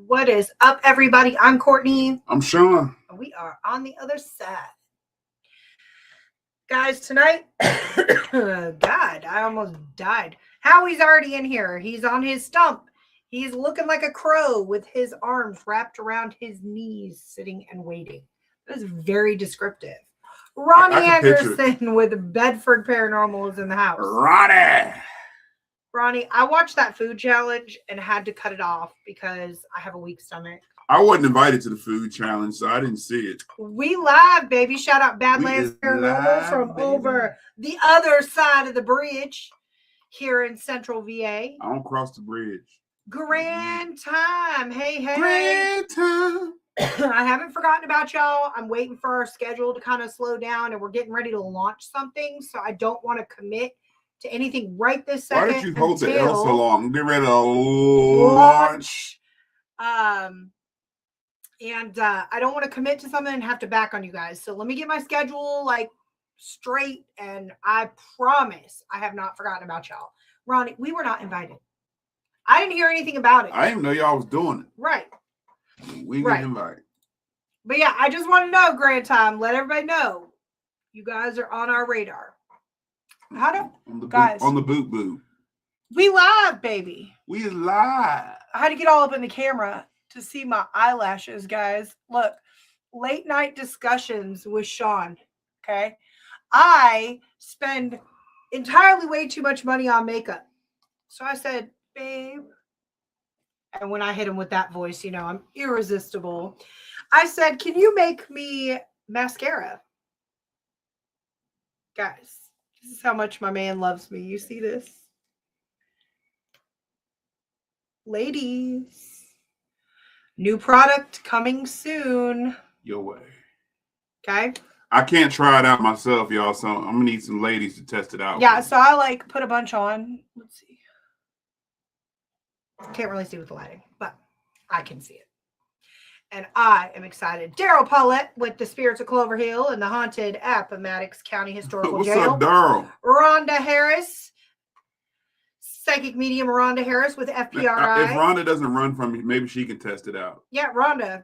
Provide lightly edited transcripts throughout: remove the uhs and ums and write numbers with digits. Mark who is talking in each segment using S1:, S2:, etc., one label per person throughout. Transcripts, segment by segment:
S1: What is up, everybody? I'm Courtney.
S2: I'm Sean.
S1: We are on the other side. Guys, tonight, God, I almost died. Howie's already in here. He's on his stump. He's looking like a crow with his arms wrapped around his knees, sitting and waiting. That is very descriptive. Ronnie Anderson with Bedford Paranormal is in the house. Ronnie, I watched that food challenge and had to cut it off because I have a weak stomach.
S2: I wasn't invited to the food challenge, so I didn't see it.
S1: We live, baby. Shout out Badlands Paranormal from over the other side of the bridge here in Central VA.
S2: I don't cross the bridge.
S1: Grand time. Hey.
S2: Grand time.
S1: I haven't forgotten about y'all. I'm waiting for our schedule to kind of slow down, and we're getting ready to launch something, so I don't want to commit to anything right this second.
S2: Why did you hold the L so long? Get ready to launch.
S1: And I don't want to commit to something and have to back on you guys. So let me get my schedule straight, and I promise I have not forgotten about y'all. Ronnie, we were not invited. I didn't hear anything about it.
S2: I didn't know y'all was doing it.
S1: Right.
S2: We didn't invite.
S1: But yeah, I just want to know, Grand Time. Let everybody know you guys are on our radar.
S2: On the boot boot.
S1: We live, baby.
S2: We live.
S1: I had to get all up in the camera to see my eyelashes, guys. Look, late night discussions with Sean. Okay. I spend entirely way too much money on makeup. So I said, babe. And when I hit him with that voice, I'm irresistible. I said, can you make me mascara? Guys, this is how much my man loves me. You see this? Ladies, new product coming soon.
S2: Your way.
S1: Okay.
S2: I can't try it out myself, y'all, so I'm going to need some ladies to test it out.
S1: Yeah, so I put a bunch on. Let's see. Can't really see with the lighting, but I can see it. And I am excited. Daryl Paulette with the Spirits of Clover Hill and the Haunted Appomattox County Historical Jail.
S2: What's up, Daryl?
S1: Rhonda Harris. Psychic medium Rhonda Harris with FPRI.
S2: If Rhonda doesn't run from me, maybe she can test it out.
S1: Yeah, Rhonda.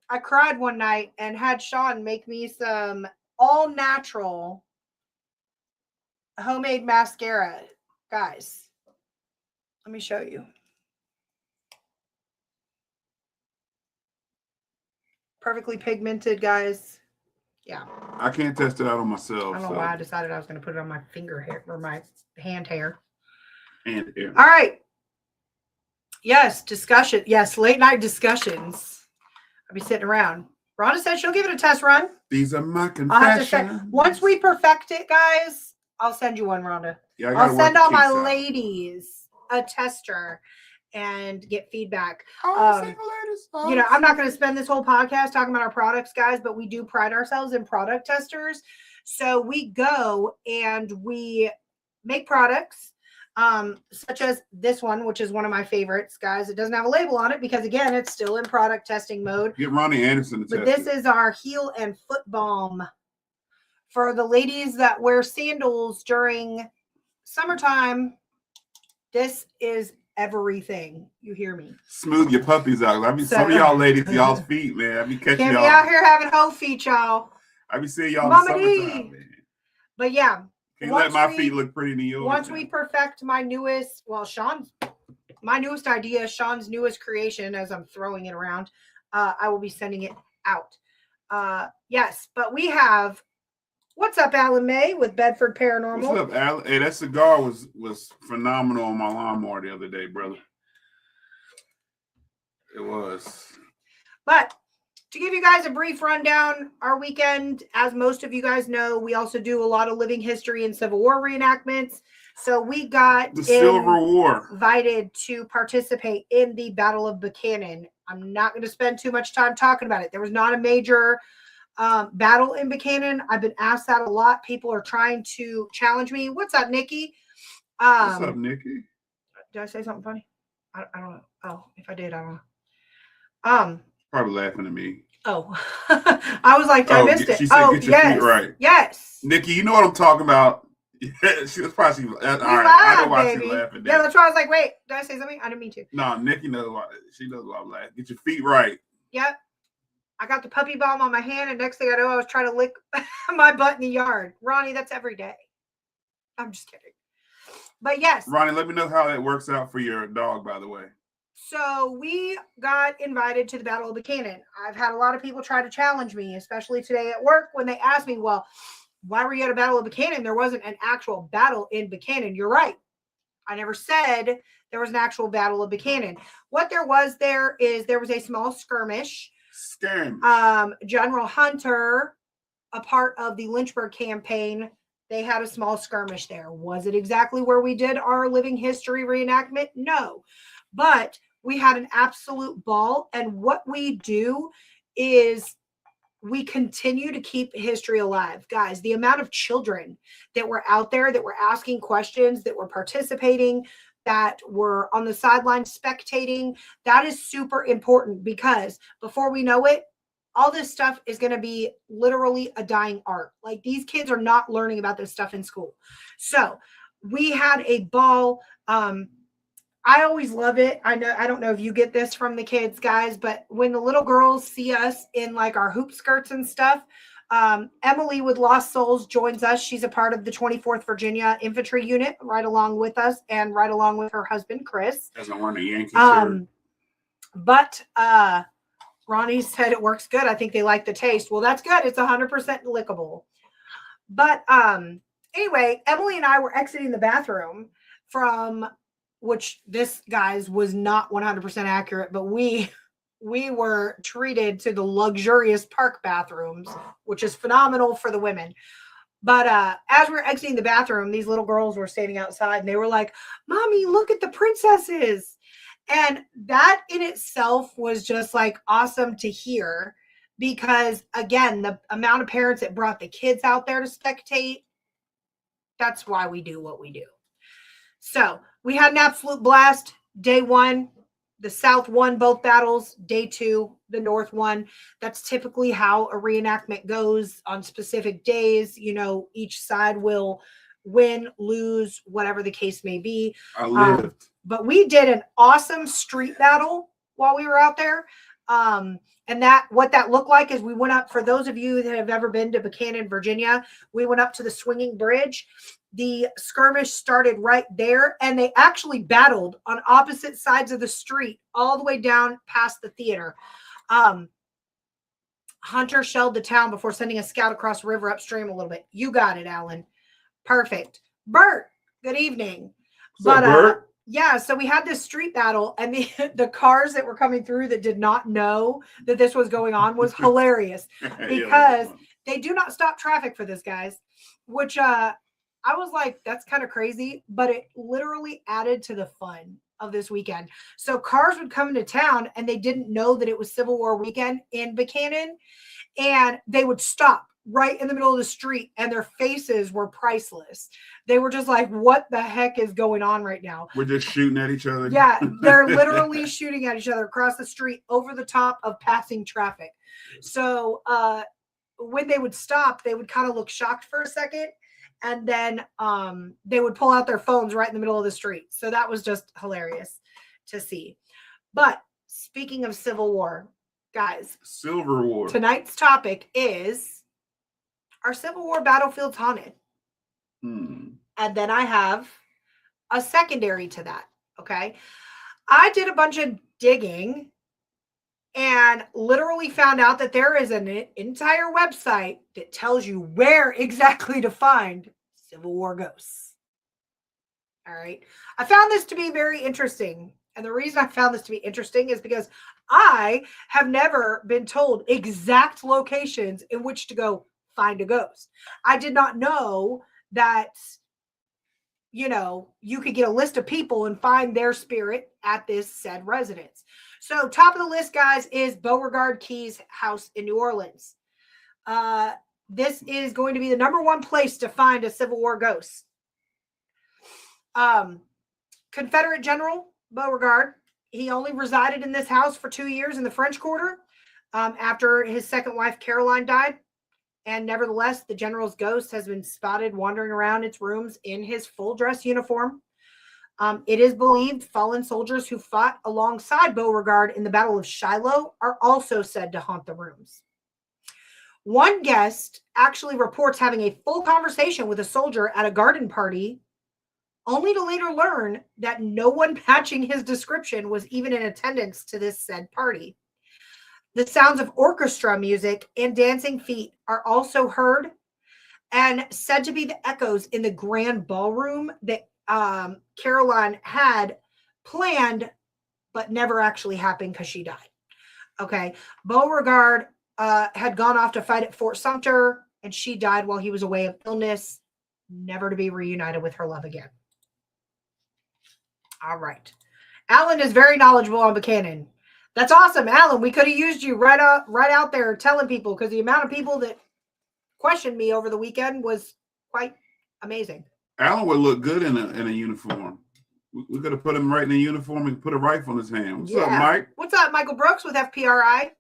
S1: I cried one night and had Sean make me some all-natural homemade mascara. Guys, let me show you. Perfectly pigmented, guys. Yeah.
S2: I can't test it out on myself.
S1: I don't know why I decided I was going to put it on my finger hair or my hand hair.
S2: And hair.
S1: All right. Yes, discussion. Yes, late night discussions. I'll be sitting around. Rhonda said she'll give it a test run.
S2: These are my confessions.
S1: I'll have to say, once we perfect it, guys, I'll send you one, Rhonda.
S2: Yeah,
S1: I'll send all my ladies a tester and get feedback. I'm not going to spend this whole podcast talking about our products, guys, but we do pride ourselves in product testers. So we go and we make products, such as this one, which is one of my favorites, guys. It doesn't have a label on it because, again, it's still in product testing mode.
S2: Get Ronnie Anderson to test
S1: this is our heel and foot balm for the ladies that wear sandals during summertime. This is everything. You hear me?
S2: Smooth your puppies out. Some of y'all ladies, y'all's feet, man. I be catching
S1: y'all.
S2: Can't
S1: be out here having hoe feet, y'all.
S2: I be seeing y'all in the summertime, man.
S1: But yeah.
S2: Can you let my feet look pretty than yours?
S1: Once we perfect my newest idea, Sean's newest creation, as I'm throwing it around, I will be sending it out. Yes, but we have what's up, Alan May with Bedford Paranormal.
S2: What's up, Alan? Hey, that cigar was phenomenal on my lawnmower the other day, brother. It was.
S1: But to give you guys a brief rundown, our weekend, as most of you guys know, we also do a lot of living history and Civil War reenactments. So we got
S2: the Civil War
S1: invited to participate in the Battle of Buchanan. I'm not going to spend too much time talking about it. There was not a major battle in Buchanan. I've been asked that a lot. People are trying to challenge me. What's up, Nikki?
S2: What's up, Nikki?
S1: Did I say something funny? I don't know. Oh, if I did, I don't know.
S2: Probably laughing at me.
S1: Oh, I was like, I missed it.
S2: She said, get your feet right.
S1: Yes.
S2: Nikki, you know what I'm talking about. Yeah, she was probably. All right,
S1: laughed,
S2: I know why
S1: baby.
S2: she laughing.
S1: Yeah, that's why I was like, wait, did I say something? I didn't mean to.
S2: No, Nikki knows why. She knows why I'm laughing. Get your feet right.
S1: Yep. I got the puppy balm on my hand, and next thing I know, I was trying to lick my butt in the yard. Ronnie, that's every day. I'm just kidding. But yes.
S2: Ronnie, let me know how that works out for your dog, by the way.
S1: So we got invited to the Battle of Buchanan. I've had a lot of people try to challenge me, especially today at work, when they asked me, well, why were you at a Battle of Buchanan? There wasn't an actual battle in Buchanan. You're right. I never said there was an actual Battle of Buchanan. What there was a small skirmish. General Hunter, a part of the Lynchburg campaign, they had a small skirmish there. Was it exactly where we did our living history reenactment? No. But we had an absolute ball. And what we do is we continue to keep history alive. Guys, the amount of children that were out there that were asking questions, that were participating, that were on the sidelines spectating, that is super important, because before we know it, all this stuff is going to be literally a dying art. Like, these kids are not learning about this stuff in school. So we had a ball. I always love it. I don't know if you get this from the kids, guys, but when the little girls see us in like our hoop skirts and stuff, Emily with Lost Souls joins us. She's a part of the 24th Virginia Infantry Unit, right along with us, and right along with her husband, Chris.
S2: Doesn't want a Yankee shirt.
S1: But Ronnie said it works good. I think they like the taste. Well, that's good. It's 100% lickable. But anyway, Emily and I were exiting the bathroom from, which this, guys, was not 100% accurate, but we were treated to the luxurious park bathrooms, which is phenomenal for the women. But as we were exiting the bathroom, these little girls were standing outside, and they were like, Mommy, look at the princesses. And that in itself was just like awesome to hear, because again, the amount of parents that brought the kids out there to spectate, that's why we do what we do. So we had an absolute blast. Day one, the South won both battles. Day two, the North won. That's typically how a reenactment goes on specific days. You know, each side will win, lose, whatever the case may be.
S2: I lived.
S1: But we did an awesome street battle while we were out there. And what that looked like is we went up, for those of you that have ever been to Buchanan, Virginia, we went up to the swinging bridge. The skirmish started right there, and they actually battled on opposite sides of the street all the way down past the theater. Hunter shelled the town before sending a scout across the river upstream a little bit. You got it, Alan. Perfect. Bert, good evening.
S2: What's up, Bert?
S1: Yeah, so we had this street battle, and the cars that were coming through that did not know that this was going on was hilarious, because they do not stop traffic for this, guys, which I was like, that's kind of crazy, but it literally added to the fun of this weekend. So cars would come into town, and they didn't know that it was Civil War weekend in Buchanan, and they would stop right in the middle of the street, and their faces were priceless. They were just like, what the heck is going on right now?
S2: We're just shooting at each other.
S1: Yeah, they're literally shooting at each other across the street over the top of passing traffic. So when they would stop, they would kind of look shocked for a second, and then they would pull out their phones right in the middle of the street. So that was just hilarious to see. But speaking of Civil War, guys,
S2: Silver War.
S1: Tonight's topic is, are Civil War battlefields haunted? And then I have a secondary to that. Okay. I did a bunch of digging and literally found out that there is an entire website that tells you where exactly to find Civil War ghosts. All right. I found this to be very interesting. And the reason I found this to be interesting is because I have never been told exact locations in which to go find a ghost. I did not know that, you know, you could get a list of people and find their spirit at this said residence. So top of the list, guys, is Beauregard Key's house in New Orleans. This is going to be the number one place to find a Civil War ghost. Confederate General Beauregard, he only resided in this house for 2 years in the French Quarter after his second wife, Caroline, died. And nevertheless, the general's ghost has been spotted wandering around its rooms in his full dress uniform. It is believed fallen soldiers who fought alongside Beauregard in the Battle of Shiloh are also said to haunt the rooms. One guest actually reports having a full conversation with a soldier at a garden party, only to later learn that no one matching his description was even in attendance to this said party. The sounds of orchestra music and dancing feet are also heard and said to be the echoes in the grand ballroom that Caroline had planned but never actually happened because she died. Okay. Beauregard had gone off to fight at Fort Sumter, and she died while he was away of illness, never to be reunited with her love again. All right. Alan is very knowledgeable on Buchanan. That's awesome, Alan. We could have used you right out there telling people, because the amount of people that questioned me over the weekend was quite amazing.
S2: Alan would look good in a uniform. We could have put him right in a uniform and put a rifle in his hand. What's up, Mike?
S1: What's up, Michael Brooks with FPRI?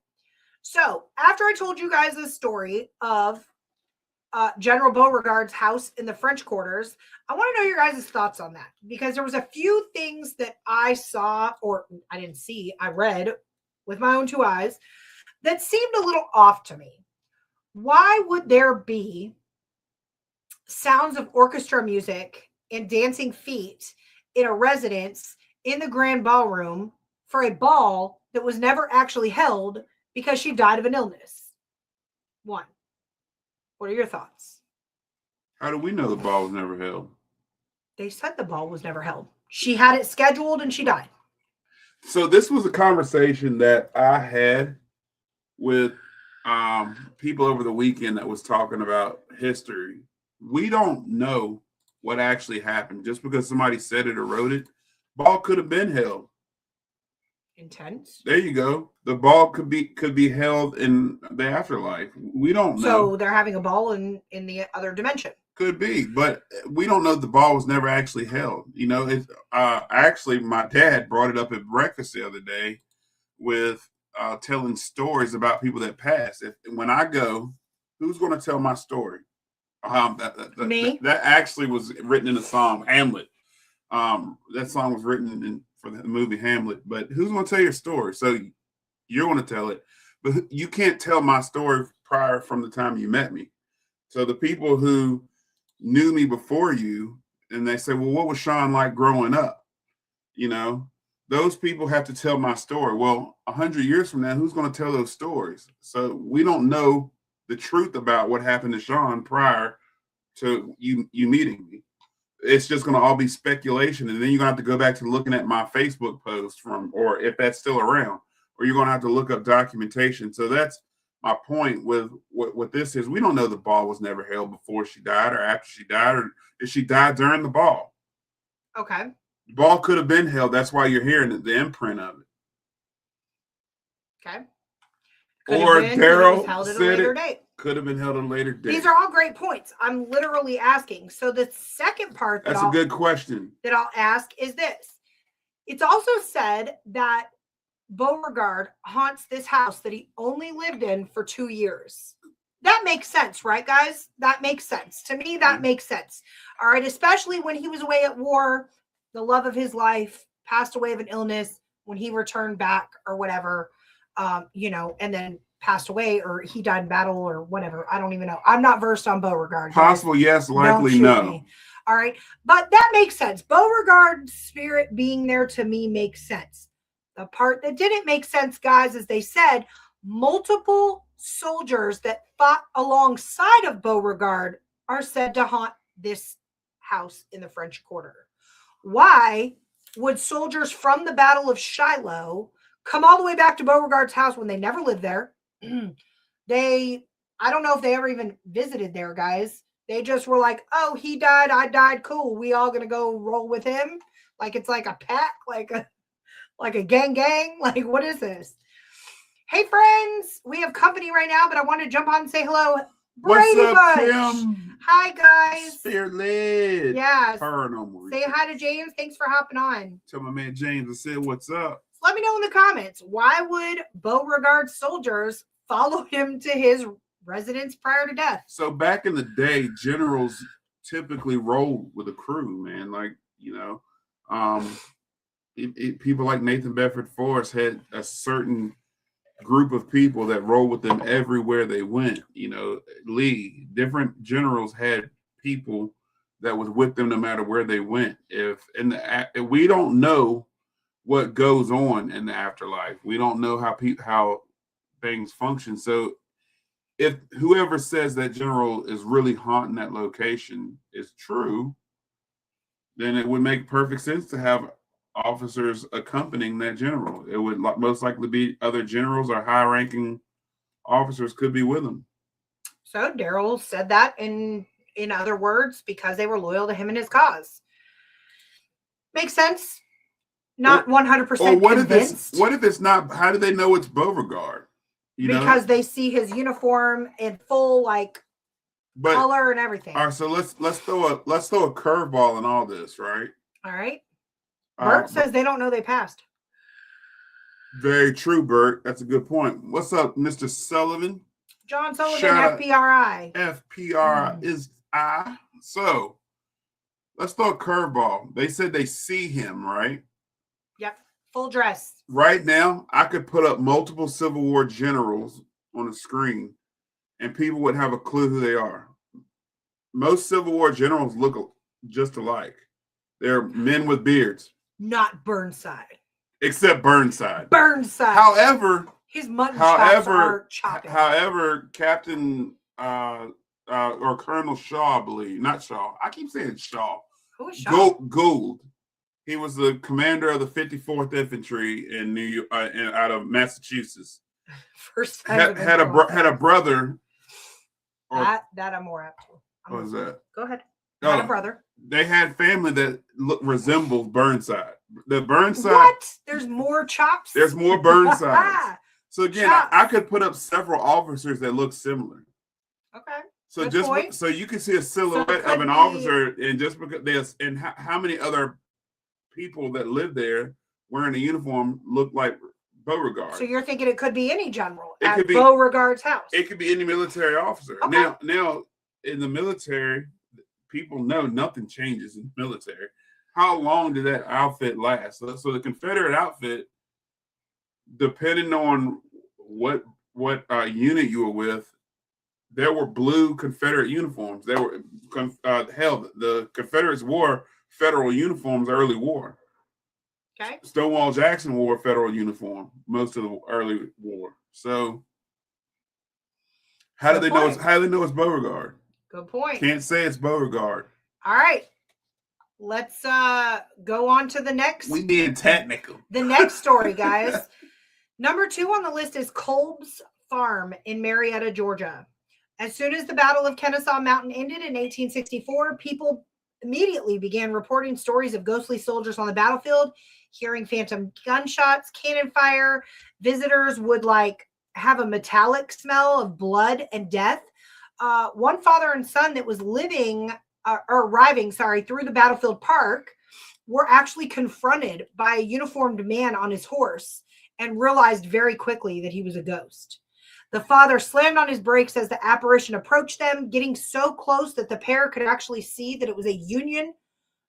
S1: So after I told you guys this story of General Beauregard's house in the French quarters, I want to know your guys' thoughts on that, because there was a few things that I saw, or I didn't see, I read with my own two eyes, that seemed a little off to me. Why would there be sounds of orchestra music and dancing feet in a residence in the grand ballroom for a ball that was never actually held because she died of an illness? One. What are your thoughts?
S2: How do we know the ball was never held?
S1: They said the ball was never held. She had it scheduled and she died.
S2: So this was a conversation that I had with people over the weekend that was talking about history. We don't know what actually happened. Just because somebody said it or wrote it, ball could have been held.
S1: Intense.
S2: There you go. The ball could be held in the afterlife. We don't know.
S1: So they're having a ball in the other dimension.
S2: Could be, but we don't know the ball was never actually held. You know, it's actually my dad brought it up at breakfast the other day with telling stories about people that passed. When I go, who's going to tell my story?
S1: Me.
S2: That actually was written in a song, Hamlet. That song was written for the movie Hamlet. But who's going to tell your story? So you're going to tell it, but you can't tell my story prior from the time you met me. So the people who knew me before you, and they say, well, what was Sean like growing up? You know, those people have to tell my story. Well, 100 years from now, who's going to tell those stories? So we don't know the truth about what happened to Sean prior to you meeting me. It's just going to all be speculation. And then you're going to have to go back to looking at my Facebook post or if that's still around, or you're going to have to look up documentation. So that's my point with what this is. We don't know the ball was never held before she died or after she died, or if she died during the ball.
S1: Okay.
S2: The ball could have been held. That's why you're hearing the imprint of it.
S1: Okay.
S2: Or Daryl said
S1: it
S2: could have been held at a later date.
S1: These are all great points. I'm literally asking. So the second part
S2: that's a good question
S1: that I'll ask is this. It's also said that Beauregard haunts this house that he only lived in for 2 years. That makes sense, right, guys? That makes sense. To me, that makes sense. All right, especially when he was away at war, the love of his life passed away of an illness when he returned back or whatever, and then passed away, or he died in battle or whatever. I don't even know. I'm not versed on Beauregard.
S2: Possible, yes. Likely, no.
S1: Me. All right, but that makes sense. Beauregard's spirit being there to me makes sense. The part that didn't make sense, guys, is they said multiple soldiers that fought alongside of Beauregard are said to haunt this house in the French Quarter. Why would soldiers from the Battle of Shiloh come all the way back to Beauregard's house when they never lived there? I don't know if they ever even visited there, guys. They just were like, oh, he died, I died, cool. We all gonna go roll with him? Like it's like a pack, like a gang. Like, what is this? Hey, friends, we have company right now, but I want to jump on and say hello. Brady
S2: What's up,
S1: Bunch.
S2: Kim?
S1: Hi, guys.
S2: Spirit-led.
S1: Yeah.
S2: Paranormal.
S1: Say hi to James. Thanks for hopping on.
S2: Tell my man James I said, what's up?
S1: Let me know in the comments, why would Beauregard's soldiers follow him to his residents prior to death.
S2: So back in the day, generals typically rolled with a crew, man. Like, people like Nathan Bedford Forrest had a certain group of people that rolled with them everywhere they went. Lee, different generals had people that was with them no matter where they went. If we don't know what goes on in the afterlife, we don't know how things function. So if whoever says that general is really haunting that location is true, then it would make perfect sense to have officers accompanying that general. It would most likely be other generals or high-ranking officers could be with them.
S1: So Daryl said that in other words because they were loyal to him and his cause. Makes sense. Not 100% convinced.
S2: What if it's not? How do they know it's Beauregard?
S1: Because they see his uniform in full color and everything.
S2: All right, so let's throw a curveball in all this, right?
S1: All right. Bert says they don't know they passed.
S2: Very true, Bert. That's a good point. What's up, Mr. Sullivan?
S1: John Sullivan, FPRI.
S2: FPRI is I. So let's throw a curveball. They said they see him, right?
S1: Yep. Full dress.
S2: Right now, I could put up multiple Civil War generals on the screen and people would have a clue who they are. Most Civil War generals look just alike. They're men with beards.
S1: Not Burnside.
S2: Except Burnside.
S1: However, his mutton chops are chopping.
S2: However, Captain or Colonel Shaw, I believe. Not Shaw. I keep saying Shaw.
S1: Who is Shaw?
S2: Gould. He was the commander of the 54th Infantry in New York, out of Massachusetts.
S1: First time
S2: had a brother.
S1: That I'm more apt to.
S2: What was that?
S1: Go ahead. Had a brother.
S2: They had family that resembled Burnside. The Burnside.
S1: What? There's more chops.
S2: There's more Burnside. So again, I could put up several officers that look similar.
S1: Okay.
S2: So so you can see a silhouette of an officer, and just because how many other people that live there wearing a uniform look like Beauregard.
S1: So you're thinking it could be any general at Beauregard's house.
S2: It could be any military officer. Okay. Now in the military, people know nothing changes in the military. How long did that outfit last? So the Confederate outfit, depending on what unit you were with, there were blue Confederate uniforms. There were the Confederates wore federal uniforms early war.
S1: Okay.
S2: Stonewall Jackson wore a federal uniform most of the early war. So how do they know it's Beauregard?
S1: Good point.
S2: Can't say it's Beauregard.
S1: All right. Let's go on to the next.
S2: We being technical.
S1: The next story, guys. Number 2 on the list is Kolb's Farm in Marietta, Georgia. As soon as the Battle of Kennesaw Mountain ended in 1864, people immediately began reporting stories of ghostly soldiers on the battlefield, hearing phantom gunshots, cannon fire. Visitors would have a metallic smell of blood and death. One father and son that was arriving through the battlefield park were actually confronted by a uniformed man on his horse and realized very quickly that he was a ghost. The father slammed on his brakes as the apparition approached them, getting so close that the pair could actually see that it was a Union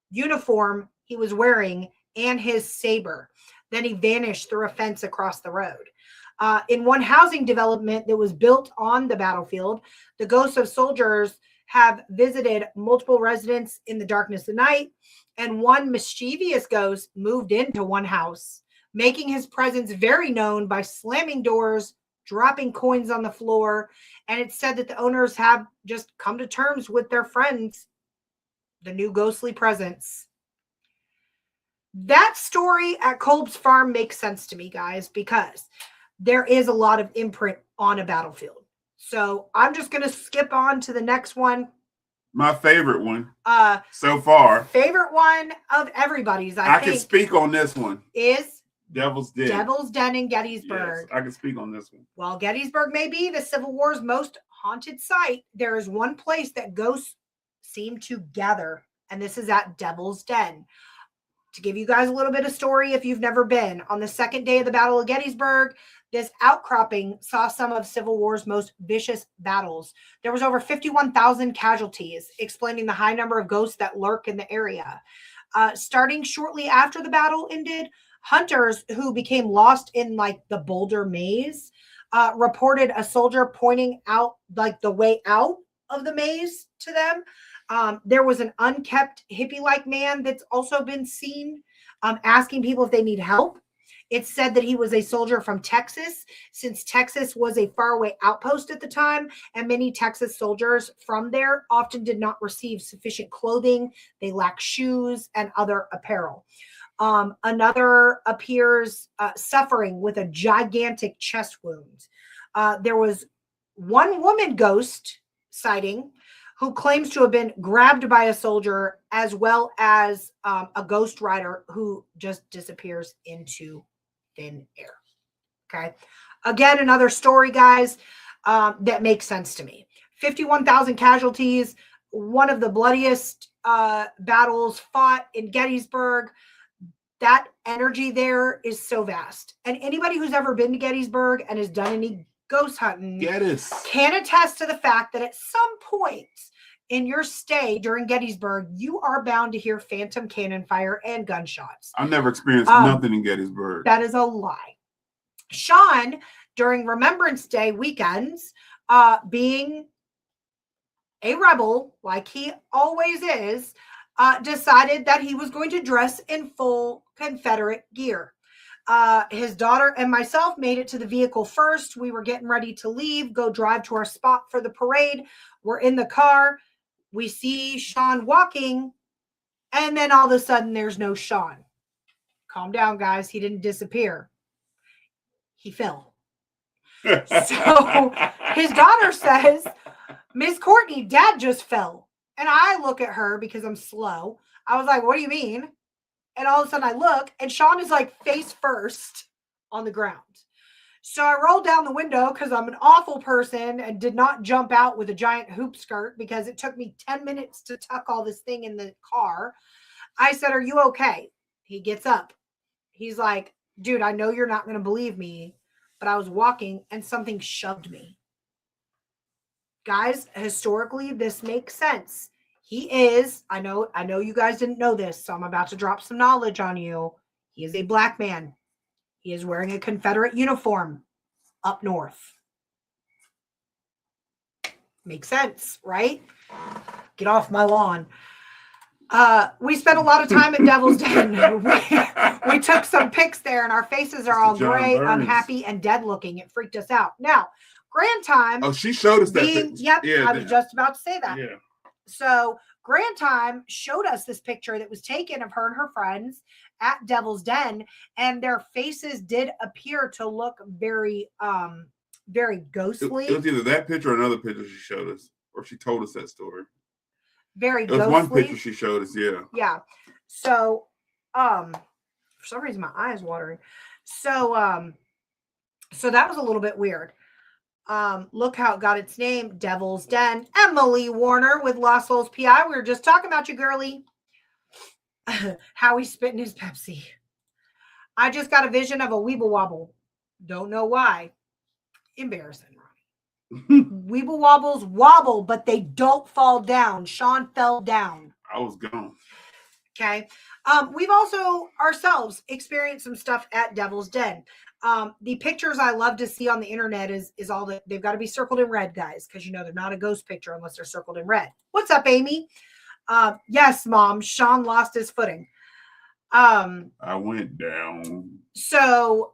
S1: uniform he was wearing and his saber. Then he vanished through a fence across the road. In one housing development that was built on the battlefield, the ghosts of soldiers have visited multiple residents in the darkness of the night, and one mischievous ghost moved into one house, making his presence very known by slamming doors, dropping coins on the floor, and it's said that the owners have just come to terms with their friends, the new ghostly presence. That story at Kolb's Farm makes sense to me, guys, because there is a lot of imprint on a battlefield. So I'm just going to skip on to the next one.
S2: My favorite one so far.
S1: Favorite one of everybody's, I think.
S2: I can speak on this one.
S1: Is
S2: Devil's Den.
S1: Devil's Den in Gettysburg.
S2: Yes, I can speak on this one.
S1: While Gettysburg may be the Civil War's most haunted site, there is one place that ghosts seem to gather, and this is at Devil's Den. To give you guys a little bit of story, if you've never been, on the second day of the Battle of Gettysburg, this outcropping saw some of Civil War's most vicious battles. There was over 51,000 casualties, explaining the high number of ghosts that lurk in the area. Starting shortly after the battle ended, hunters who became lost in like the Boulder Maze reported a soldier pointing out like the way out of the maze to them. There was an unkept hippie-like man that's also been seen asking people if they need help. It's said that he was a soldier from Texas, since Texas was a faraway outpost at the time, and many Texas soldiers from there often did not receive sufficient clothing. They lacked shoes and other apparel. Another appears suffering with a gigantic chest wound. There was one woman ghost sighting who claims to have been grabbed by a soldier, as well as a ghost rider who just disappears into thin air. Okay. Again, another story, guys, that makes sense to me. 51,000 casualties, one of the bloodiest battles fought in Gettysburg. That energy there is so vast. And anybody who's ever been to Gettysburg and has done any ghost hunting can attest to the fact that at some point in your stay during Gettysburg, you are bound to hear phantom cannon fire and gunshots.
S2: I've never experienced nothing in Gettysburg.
S1: That is a lie. Sean, during Remembrance Day weekends, being a rebel, like he always is, decided that he was going to dress in full Confederate gear. His daughter and myself made it to the vehicle first. We were getting ready to leave, go drive to our spot for the parade. We're in the car. We see Sean walking, and then all of a sudden there's no Sean. Calm down, guys. He didn't disappear. He fell. So his daughter says, Miss Courtney, Dad just fell. And I look at her because I'm slow. I was like, what do you mean? And all of a sudden I look, and Sean is like face first on the ground. So I rolled down the window because I'm an awful person and did not jump out with a giant hoop skirt because it took me 10 minutes to tuck all this thing in the car. I said, are you okay? He gets up. He's like, dude, I know you're not going to believe me, but I was walking and something shoved me. Guys, historically, this makes sense. He is, I know you guys didn't know this, so I'm about to drop some knowledge on you. He is a black man. He is wearing a Confederate uniform up north. Makes sense, right? Get off my lawn. We spent a lot of time at Devil's Den. We took some pics there, and our faces are all gray, unhappy, and dead looking. It freaked us out. Now, Grand Time.
S2: Oh, she showed us that picture.
S1: Yep, yeah, I was just about to say that.
S2: Yeah.
S1: So Grand Time showed us this picture that was taken of her and her friends at Devil's Den, and their faces did appear to look very, very ghostly.
S2: It was either that picture or another picture she showed us, or she told us that story.
S1: Very
S2: ghostly. It was one picture she showed us, yeah.
S1: Yeah. So, for some reason my eye is watering. So, so that was a little bit weird. Look how it got its name, Devil's Den. Emily Warner with Lost Souls PI. We were just talking about you, girly. How he's spitting his Pepsi. I just got a vision of a Weeble Wobble. Don't know why. Embarrassing, Ronnie. Weeble Wobbles wobble, but they don't fall down. Sean fell down.
S2: I was gone.
S1: Okay. We've also ourselves experienced some stuff at Devil's Den. The pictures I love to see on the internet is all that they've got to be circled in red, guys, because you know they're not a ghost picture unless they're circled in red. What's up, Amy? Yes, Mom. Sean lost his footing.
S2: I went down.
S1: So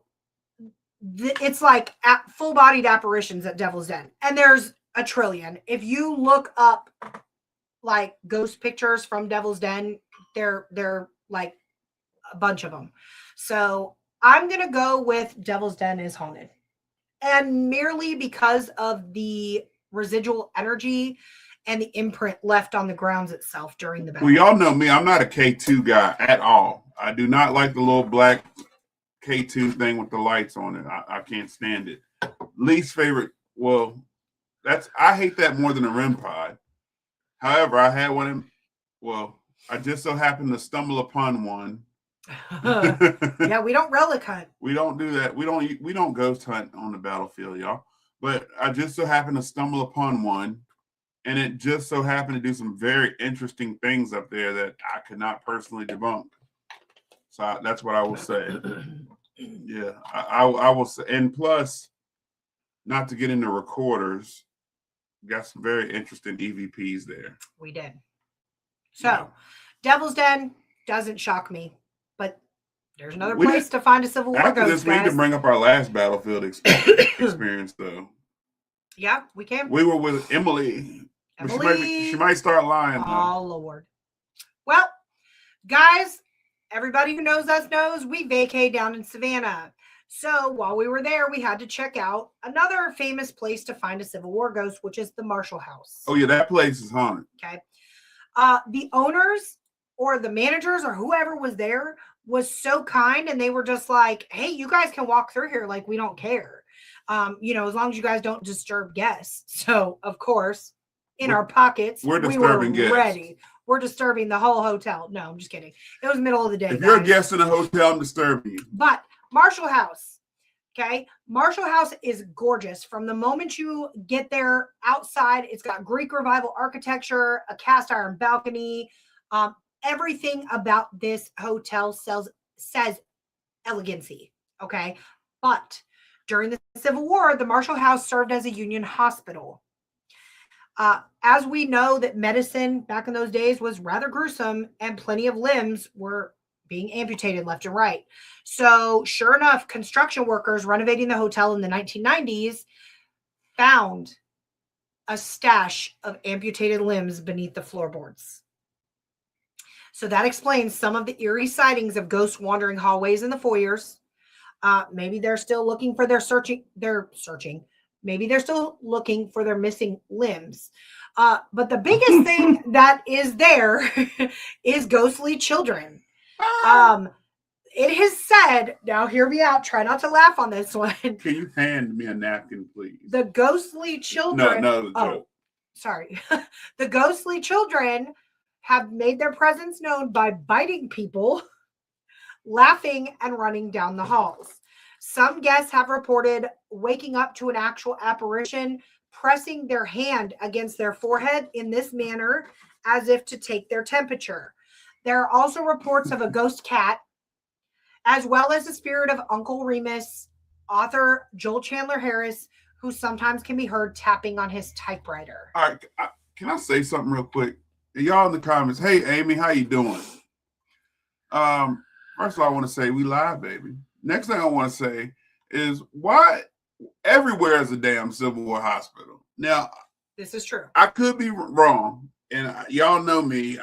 S1: it's like full-bodied apparitions at Devil's Den, and there's a trillion. If you look up like ghost pictures from Devil's Den, they're like a bunch of them. So I'm going to go with Devil's Den is haunted. And merely because of the residual energy and the imprint left on the grounds itself during the battle.
S2: Well, y'all know me. I'm not a K2 guy at all. I do not like the little black K2 thing with the lights on it. I can't stand it. Least favorite, well, I hate that more than a REM pod. However, I had one I just so happened to stumble upon one
S1: Yeah, we don't relic hunt.
S2: We don't do that. We don't ghost hunt on the battlefield, y'all. But I just so happened to stumble upon one, and it just so happened to do some very interesting things up there that I could not personally debunk. So that's what I will say. Yeah, I will say. And plus, not to get into recorders, got some very interesting EVPs there.
S1: We did. So, Devil's Den doesn't shock me, but there's another place to find a Civil War
S2: after
S1: ghost.
S2: This, we need to bring up our last battlefield experience, though.
S1: Yeah, we can.
S2: We were with Emily. She might start lying.
S1: Oh, Lord. Well, guys, everybody who knows us knows we vacay down in Savannah. So while we were there, we had to check out another famous place to find a Civil War ghost, which is the Marshall House.
S2: Oh, yeah, that place is haunted.
S1: Okay. The owners or the managers or whoever was there was so kind, and they were just like, hey, you guys can walk through here. Like, we don't care. As long as you guys don't disturb guests. So, of course, our pockets,
S2: we were guests.
S1: Ready. We're disturbing the whole hotel. No, I'm just kidding. It was middle of the day.
S2: If you're a guest in a hotel, I'm disturbing you.
S1: But Marshall House, okay? Marshall House is gorgeous. From the moment you get there outside, it's got Greek Revival architecture, a cast iron balcony. Everything about this hotel says elegancy, okay? But during the Civil War, the Marshall House served as a Union hospital. As we know that medicine back in those days was rather gruesome and plenty of limbs were being amputated left and right. So sure enough, construction workers renovating the hotel in the 1990s found a stash of amputated limbs beneath the floorboards. So that explains some of the eerie sightings of ghosts wandering hallways in the foyers. Maybe they're still looking for Maybe they're still looking for their missing limbs. But the biggest thing that is there is ghostly children. It is said, now hear me out, try not to laugh on this one.
S2: Can you hand me a napkin, please?
S1: The ghostly children.
S2: No,
S1: sorry. The ghostly children have made their presence known by biting people, laughing, and running down the halls. Some guests have reported waking up to an actual apparition, pressing their hand against their forehead in this manner as if to take their temperature. There are also reports of a ghost cat, as well as the spirit of Uncle Remus, author Joel Chandler Harris, who sometimes can be heard tapping on his typewriter.
S2: All right, can I say something real quick? Y'all in the comments, hey, Amy, how you doing? First of all, I want to say we live, baby. Next thing I want to say is why everywhere is a damn Civil War hospital. Now,
S1: this is true.
S2: I could be wrong, and y'all know me.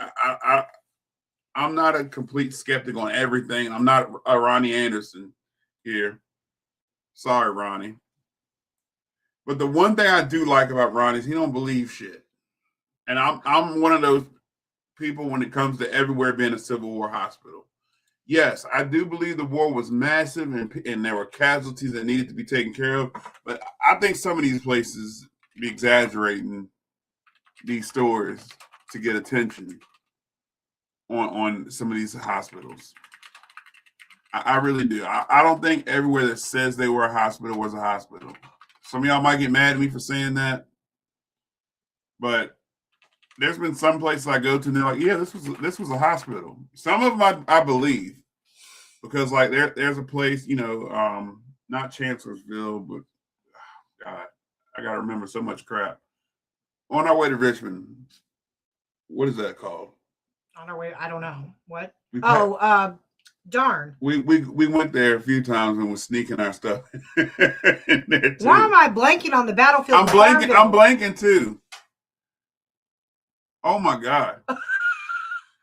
S2: I'm not a complete skeptic on everything. I'm not a Ronnie Anderson here. Sorry, Ronnie. But the one thing I do like about Ronnie is he don't believe shit. And I'm one of those people when it comes to everywhere being a Civil War hospital. Yes, I do believe the war was massive and there were casualties that needed to be taken care of. But I think some of these places be exaggerating these stories to get attention on some of these hospitals. I really do. I don't think everywhere that says they were a hospital was a hospital. Some of y'all might get mad at me for saying that, but there's been some places I go to and they're like, yeah, this was a hospital. Some of them I believe, because like there's a place, not Chancellorsville, but God, I gotta remember so much crap. On our way to Richmond, what is that called?
S1: On our way, I don't know what. Darn.
S2: We went there a few times and was sneaking our stuff in there too.
S1: Why am I blanking on the battlefield?
S2: I'm blanking too. Oh my God. I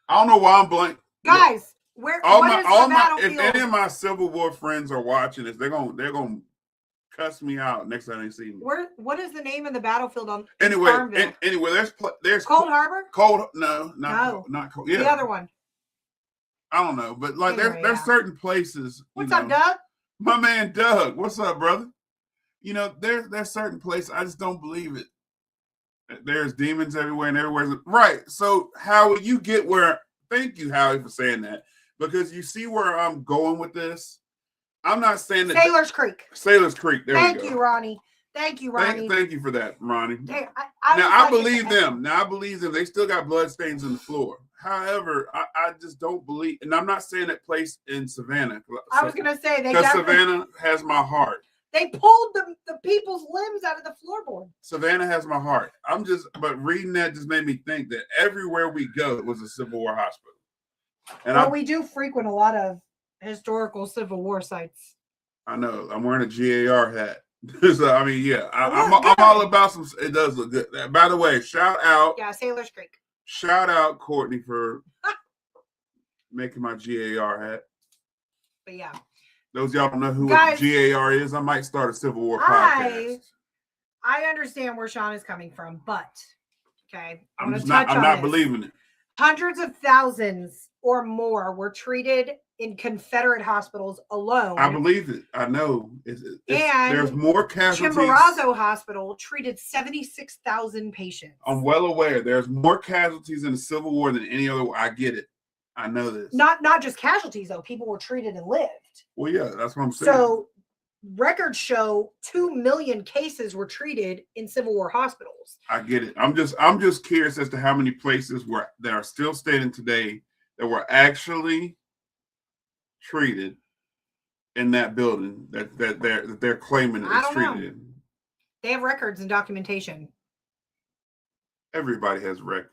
S2: don't know why I'm blanking.
S1: Guys,
S2: if any of my Civil War friends are watching this, they're gonna cuss me out next time they see me.
S1: What is the name of the battlefield on?
S2: Anyway, there's
S1: Cold Harbor.
S2: Not Cold. Yeah,
S1: the other one.
S2: I don't know, but like there's certain places.
S1: What's up, Doug?
S2: My man Doug. What's up, brother? There's certain places I just don't believe it. There's demons everywhere and everywhere. Right. So how will you get where? Thank you, Howie, for saying that. because you see where I'm going with this. I'm not saying that
S1: Sailor's Creek.
S2: Sailor's Creek. There
S1: Thank
S2: we go.
S1: you, Ronnie. Thank you, Ronnie.
S2: Thank you for that, Ronnie.
S1: I
S2: believe them. Now I believe them. They still got blood stains in the floor. However, I just don't believe, and I'm not saying that place in Savannah.
S1: I was gonna say
S2: because Savannah has my heart.
S1: They pulled the people's limbs out of the floorboard.
S2: Savannah has my heart. But reading that just made me think that everywhere we go it was a Civil War hospital. And
S1: we do frequent a lot of historical Civil War sites.
S2: I know. I'm wearing a GAR hat. So, I mean, yeah. I'm all about some. It does look good. By the way, shout out.
S1: Yeah, Sailor's Creek.
S2: Shout out Courtney for making my GAR hat.
S1: But yeah.
S2: Those y'all don't know who GAR is. I might start a Civil War podcast.
S1: I understand where Sean is coming from, but okay.
S2: I'm not believing it.
S1: Hundreds of thousands or more were treated in Confederate hospitals alone.
S2: I believe it. I know. There's more casualties.
S1: Chimborazo Hospital treated 76,000 patients.
S2: I'm well aware. There's more casualties in the Civil War than any other war. I get it. I know this.
S1: Not just casualties, though. People were treated and lived.
S2: Well, yeah, that's what I'm saying.
S1: So records show 2 million cases were treated in Civil War hospitals.
S2: I get it. I'm just curious as to how many places that are still standing today that were actually treated in that building that they're claiming it's treated in.
S1: They have records and documentation.
S2: Everybody has records.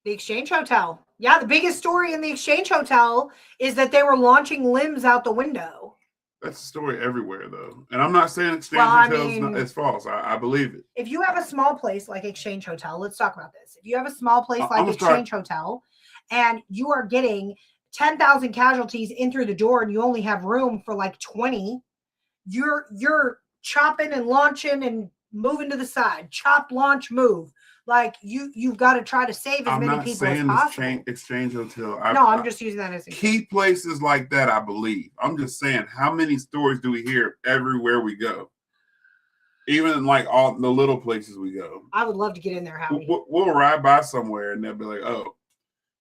S1: The Exchange Hotel. Yeah, the biggest story in the Exchange Hotel is that they were launching limbs out the window.
S2: That's a story everywhere, though. And I'm not saying Exchange Hotel is false. I believe it.
S1: If you have a small place like Exchange Hotel, let's talk about this. If you have a small place like Exchange Hotel and you are getting 10,000 casualties in through the door and you only have room for like 20, you're chopping and launching and moving to the side. Chop, launch, move. Like you've got to try to save as many people as possible.
S2: Exchange Hotel.
S1: I'm just using that as an
S2: key places like that. I believe. I'm just saying, how many stories do we hear everywhere we go? Even in like all the little places we go.
S1: I would love to get in there, Howie.
S2: We'll ride by somewhere and they'll be like, "Oh,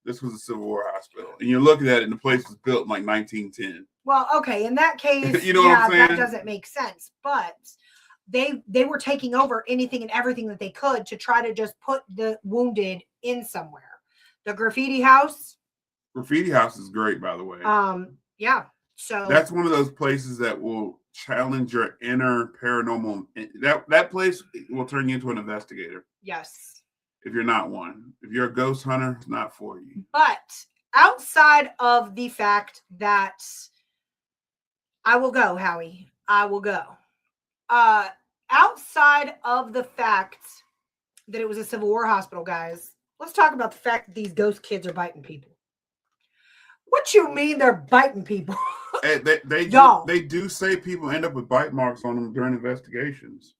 S2: this was a Civil War hospital," and you're looking at it, and the place was built in like 1910.
S1: Well, okay, in that case,
S2: you know what I'm saying?
S1: That doesn't make sense, but. They were taking over anything and everything that they could to try to just put the wounded in somewhere. The Graffiti House.
S2: Graffiti House is great, by the way.
S1: Yeah. So
S2: that's one of those places that will challenge your inner paranormal. That place will turn you into an investigator.
S1: Yes.
S2: If you're not one. If you're a ghost hunter, it's not for you.
S1: But outside of the fact that I will go, Howie. I will go. Outside of the fact that it was a Civil War hospital, guys, let's talk about the fact that these ghost kids are biting people. What you mean they're biting people?
S2: They do say people end up with bite marks on them during investigations.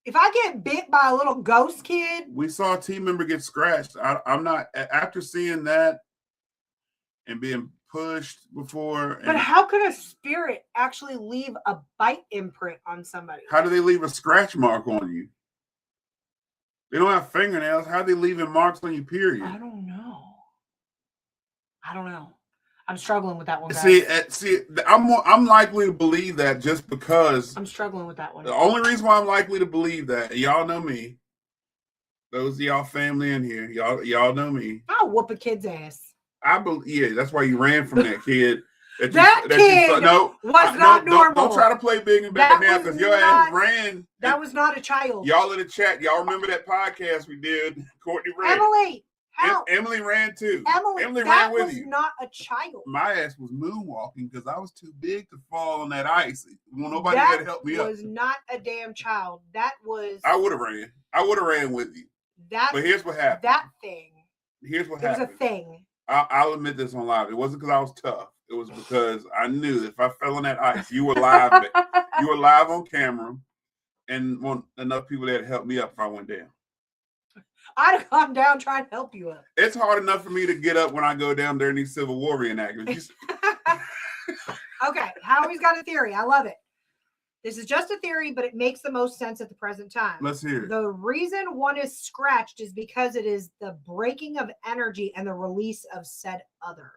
S1: If I get bit by a little ghost kid,
S2: we saw a team member get scratched. I'm not after seeing that and being pushed before.
S1: But how could a spirit actually leave a bite imprint on somebody?
S2: How do they leave a scratch mark on you? They don't have fingernails. How are they leaving marks on you, period?
S1: I don't know. I'm struggling with that one, guys.
S2: See, I'm likely to believe that just because
S1: I'm struggling with that one.
S2: The only reason why I'm likely to believe that, y'all know me. Those of y'all family in here, y'all know me.
S1: I'll whoop a kid's ass.
S2: Yeah, that's why you ran from that kid.
S1: That kid was not normal.
S2: Don't try to play big and bad now because your ass ran.
S1: That was not a child.
S2: Y'all in the chat, y'all remember that podcast we did? Courtney ran.
S1: Emily,
S2: Emily ran too.
S1: Emily
S2: ran with you.
S1: That was not a child.
S2: My ass was moonwalking because I was too big to fall on that ice. Well, nobody had to help me up.
S1: That was not a damn child. That was.
S2: I would have ran. I would have ran with you. But here's what happened.
S1: That thing.
S2: Here's what happened.
S1: It was a thing.
S2: I'll admit this on live. It wasn't because I was tough. It was because I knew that if I fell on that ice, you were live. You were live on camera, and enough people there to help me up if I went down.
S1: I'd have gone down trying to help you up.
S2: It's hard enough for me to get up when I go down there in these Civil War reenactments.
S1: Okay, Howie's got a theory. I love it. This is just a theory, but it makes the most sense at the present time.
S2: Let's hear it.
S1: The reason one is scratched is because it is the breaking of energy and the release of said other.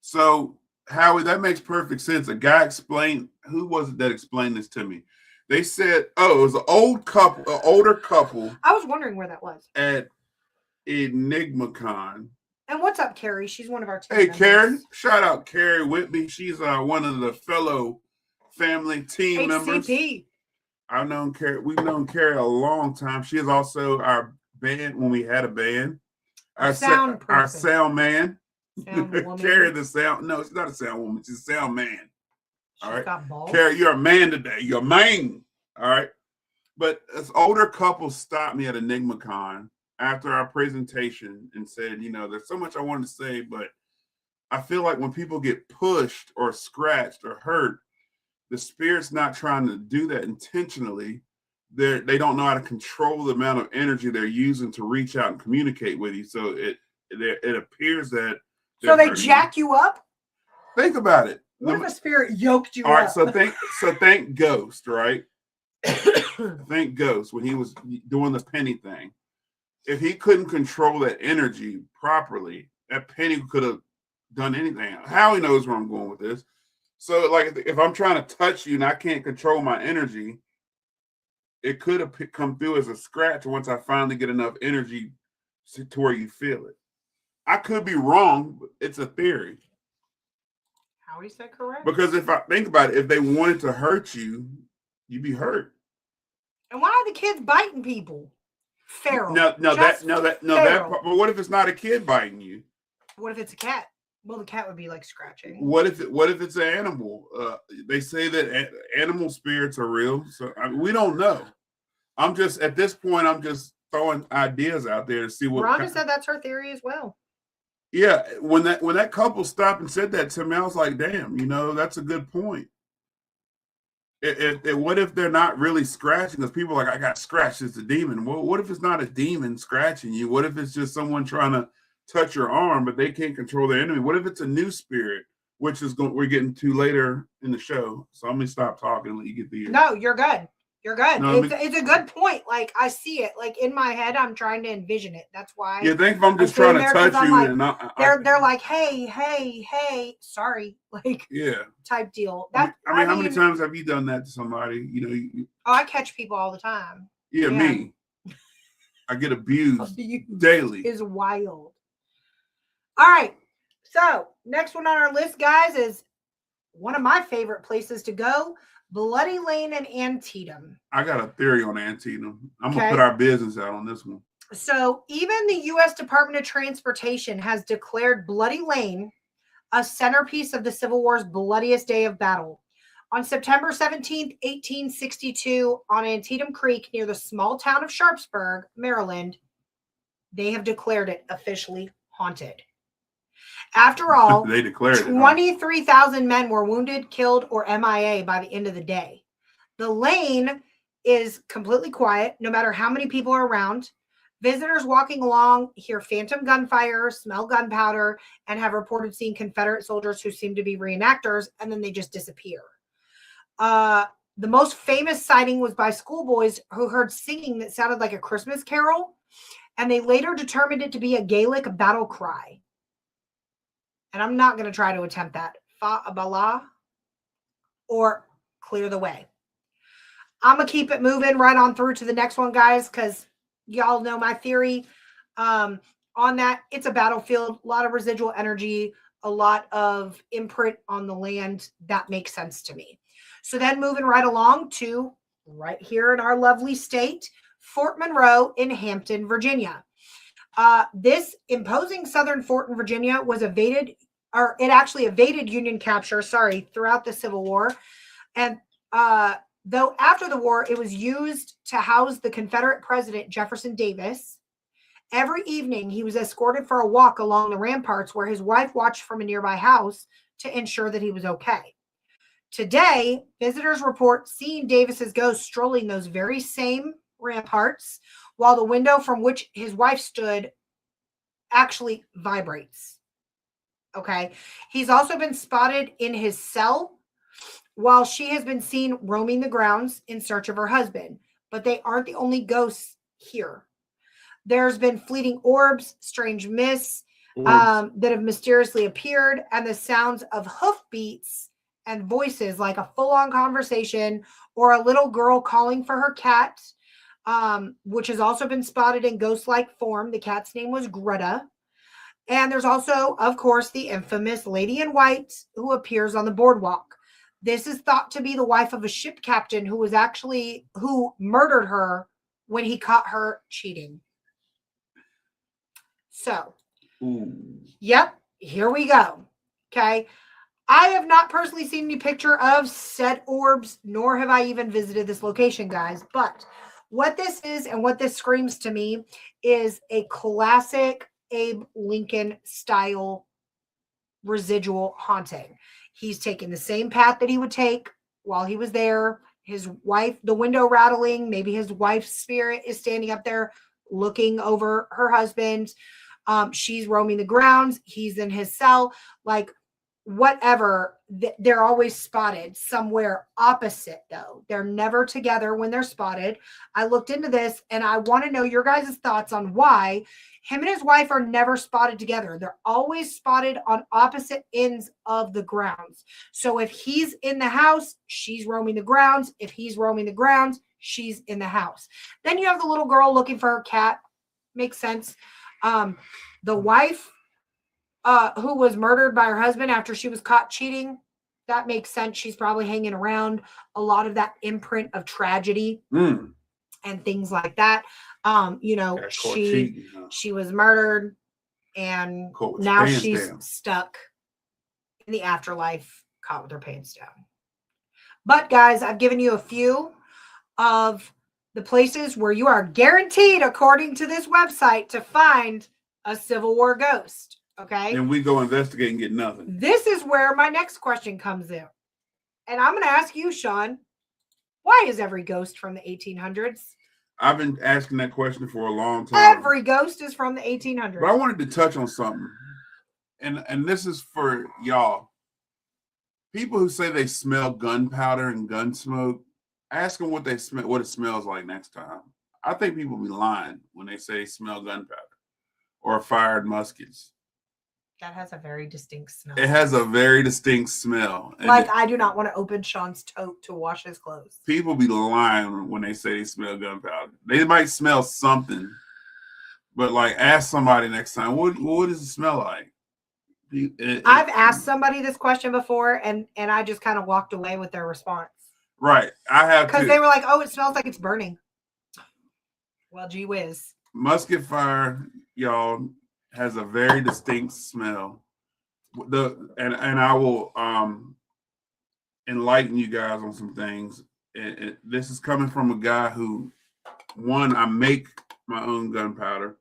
S2: So, Howie, that makes perfect sense. A guy explained, who was it that explained this to me? They said, oh, it was an older couple.
S1: I was wondering where that was.
S2: At EnigmaCon.
S1: And what's up, Carrie? She's one of our team
S2: Hey,
S1: members.
S2: Carrie. Shout out Carrie Whitby. She's one of the fellow family team members. I've known Carrie. We've known Carrie a long time. She is also our band when we had a band. Our sound man. Carrie the sound. No, she's not a sound woman. She's a sound man. All right. Carrie, you're a man today. You're a man. All right. But this older couple stopped me at EnigmaCon after our presentation and said, you know, there's so much I wanted to say, but I feel like when people get pushed or scratched or hurt, the spirit's not trying to do that intentionally. They don't know how to control the amount of energy they're using to reach out and communicate with you. So it appears that.
S1: So they jack you up?
S2: Think about it.
S1: What if a spirit yoked you
S2: up? All right,
S1: so
S2: thank Ghost, right? Thank Ghost when he was doing the penny thing. If he couldn't control that energy properly, that penny could have done anything. Howie knows where I'm going with this. So, like, if I'm trying to touch you and I can't control my energy, it could have come through as a scratch once I finally get enough energy to where you feel it. I could be wrong, but it's a theory.
S1: Howie's that correct?
S2: Because if I think about it, if they wanted to hurt you, you'd be hurt.
S1: And why are the kids biting people? Feral.
S2: But what if it's not a kid biting you?
S1: What if it's a cat? Well, the cat would be like scratching.
S2: What if it's an animal? They say that animal spirits are real, so we don't know. I'm just at this point. I'm just throwing ideas out there to see what.
S1: Rhonda said that's her theory as well.
S2: Yeah, when that couple stopped and said that to me, I was like, "Damn, you know, that's a good point." What if they're not really scratching? Because people are like, I got scratched. It's a demon. Well, what if it's not a demon scratching you? What if it's just someone trying to touch your arm, but they can't control their enemy? What if it's a new spirit, which is we're getting to later in the show? So I'm gonna stop talking and let you get the.
S1: No, you're good. You're good. No, it's a good point. Like I see it. Like in my head, I'm trying to envision it. That's why.
S2: Yeah, think if I'm just trying to touch you, like,
S1: and they're like, hey, sorry, like type deal. That
S2: I mean, how many times have you done that to somebody? You know,
S1: I catch people all the time.
S2: Yeah, me. I get abused daily.
S1: Is wild. All right. So next one on our list, guys, is one of my favorite places to go. Bloody Lane and Antietam.
S2: I got a theory on Antietam. I'm going to put our business out on this one.
S1: So even the U.S. Department of Transportation has declared Bloody Lane a centerpiece of the Civil War's bloodiest day of battle. On September 17th, 1862, on Antietam Creek near the small town of Sharpsburg, Maryland, they have declared it officially haunted. After all,
S2: they declared
S1: 23,000 men were wounded, killed, or MIA by the end of the day. The lane is completely quiet, no matter how many people are around. Visitors walking along hear phantom gunfire, smell gunpowder, and have reported seeing Confederate soldiers who seem to be reenactors, and then they just disappear. The most famous sighting was by schoolboys who heard singing that sounded like a Christmas carol, and they later determined it to be a Gaelic battle cry. And I'm not going to try to attempt that. Fa-a-bala or clear the way. I'm going to keep it moving right on through to the next one, guys, because y'all know my theory on that. It's a battlefield, a lot of residual energy, a lot of imprint on the land. That makes sense to me. So then moving right along to right here in our lovely state, Fort Monroe in Hampton, Virginia. This imposing southern fort in Virginia was evaded Union capture, throughout the Civil War. And though after the war, it was used to house the Confederate President Jefferson Davis. Every evening, he was escorted for a walk along the ramparts where his wife watched from a nearby house to ensure that he was okay. Today, visitors report seeing Davis's ghost strolling those very same ramparts, while the window from which his wife stood actually vibrates. Okay. He's also been spotted in his cell while she has been seen roaming the grounds in search of her husband. But they aren't the only ghosts here. There's been fleeting orbs, strange mists, that have mysteriously appeared, and the sounds of hoofbeats and voices, like a full-on conversation or a little girl calling for her cat, which has also been spotted in ghost-like form. The cat's name was Greta. And there's also, of course, the infamous Lady in White who appears on the boardwalk. This is thought to be the wife of a ship captain who murdered her when he caught her cheating. So, Yep, here we go. Okay. I have not personally seen any picture of said orbs, nor have I even visited this location, guys. But what this is and what this screams to me is a classic Abe Lincoln style residual haunting. He's taking the same path that he would take while he was there. His wife, the window rattling, maybe his wife's spirit is standing up there looking over her husband. She's roaming the grounds. He's in his cell. Like, whatever, they're always spotted somewhere opposite, though. They're never together when they're spotted. I looked into this, and I want to know your guys' thoughts on why him and his wife are never spotted together. They're always spotted on opposite ends of the grounds. So if he's in the house, she's roaming the grounds. If he's roaming the grounds, she's in the house. Then you have the little girl looking for her cat. Makes sense. The wife who was murdered by her husband after she was caught cheating. That makes sense. She's probably hanging around a lot of that imprint of tragedy and things like that. She was murdered, and now she's stuck in the afterlife, caught with her pants down. But guys, I've given you a few of the places where you are guaranteed, according to this website, to find a Civil War ghost. Okay.
S2: And we go investigate and get nothing.
S1: This is where my next question comes in. And I'm going to ask you, Sean, why is every ghost from the 1800s?
S2: I've been asking that question for a long time.
S1: Every ghost is from the 1800s.
S2: But I wanted to touch on something. And this is for y'all. People who say they smell gunpowder and gun smoke, ask them what it smells like next time. I think people be lying when they say they smell gunpowder or fired muskets.
S1: That has a very distinct smell.
S2: It has a very distinct smell.
S1: Like, I do not want to open Sean's tote to wash his clothes. People
S2: be lying when they say they smell gunpowder. They might smell something, but like, ask somebody next time, what does it smell like?
S1: I've asked somebody this question before, and I just kind of walked away with their response.
S2: Right. I have to.
S1: Because they were like, oh, it smells like it's burning. Well, gee whiz.
S2: Musket fire, y'all, has a very distinct smell. And I will enlighten you guys on some things. This is coming from a guy who, I make my own gunpowder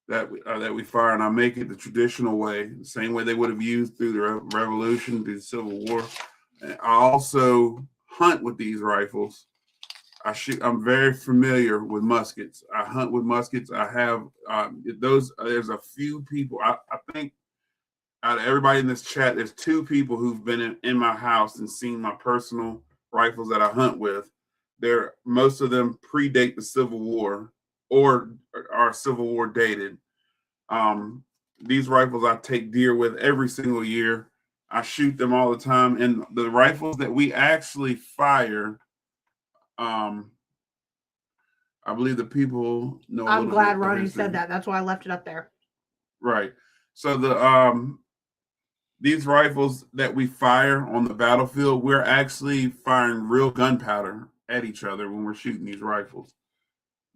S2: that we fire, and I make it the traditional way, the same way they would have used through the Revolution, through the Civil War. And I also hunt with these rifles. I'm very familiar with muskets. I hunt with muskets. I have there's a few people. I think out of everybody in this chat, there's 2 people who've been in my house and seen my personal rifles that I hunt with. Most of them predate the Civil War or are Civil War dated. These rifles I take deer with every single year. I shoot them all the time. And the rifles that we actually fire, I believe the people know.
S1: I'm glad Ronnie said that. That's why I left it up there.
S2: Right. So these rifles that we fire on the battlefield, we're actually firing real gunpowder at each other when we're shooting these rifles.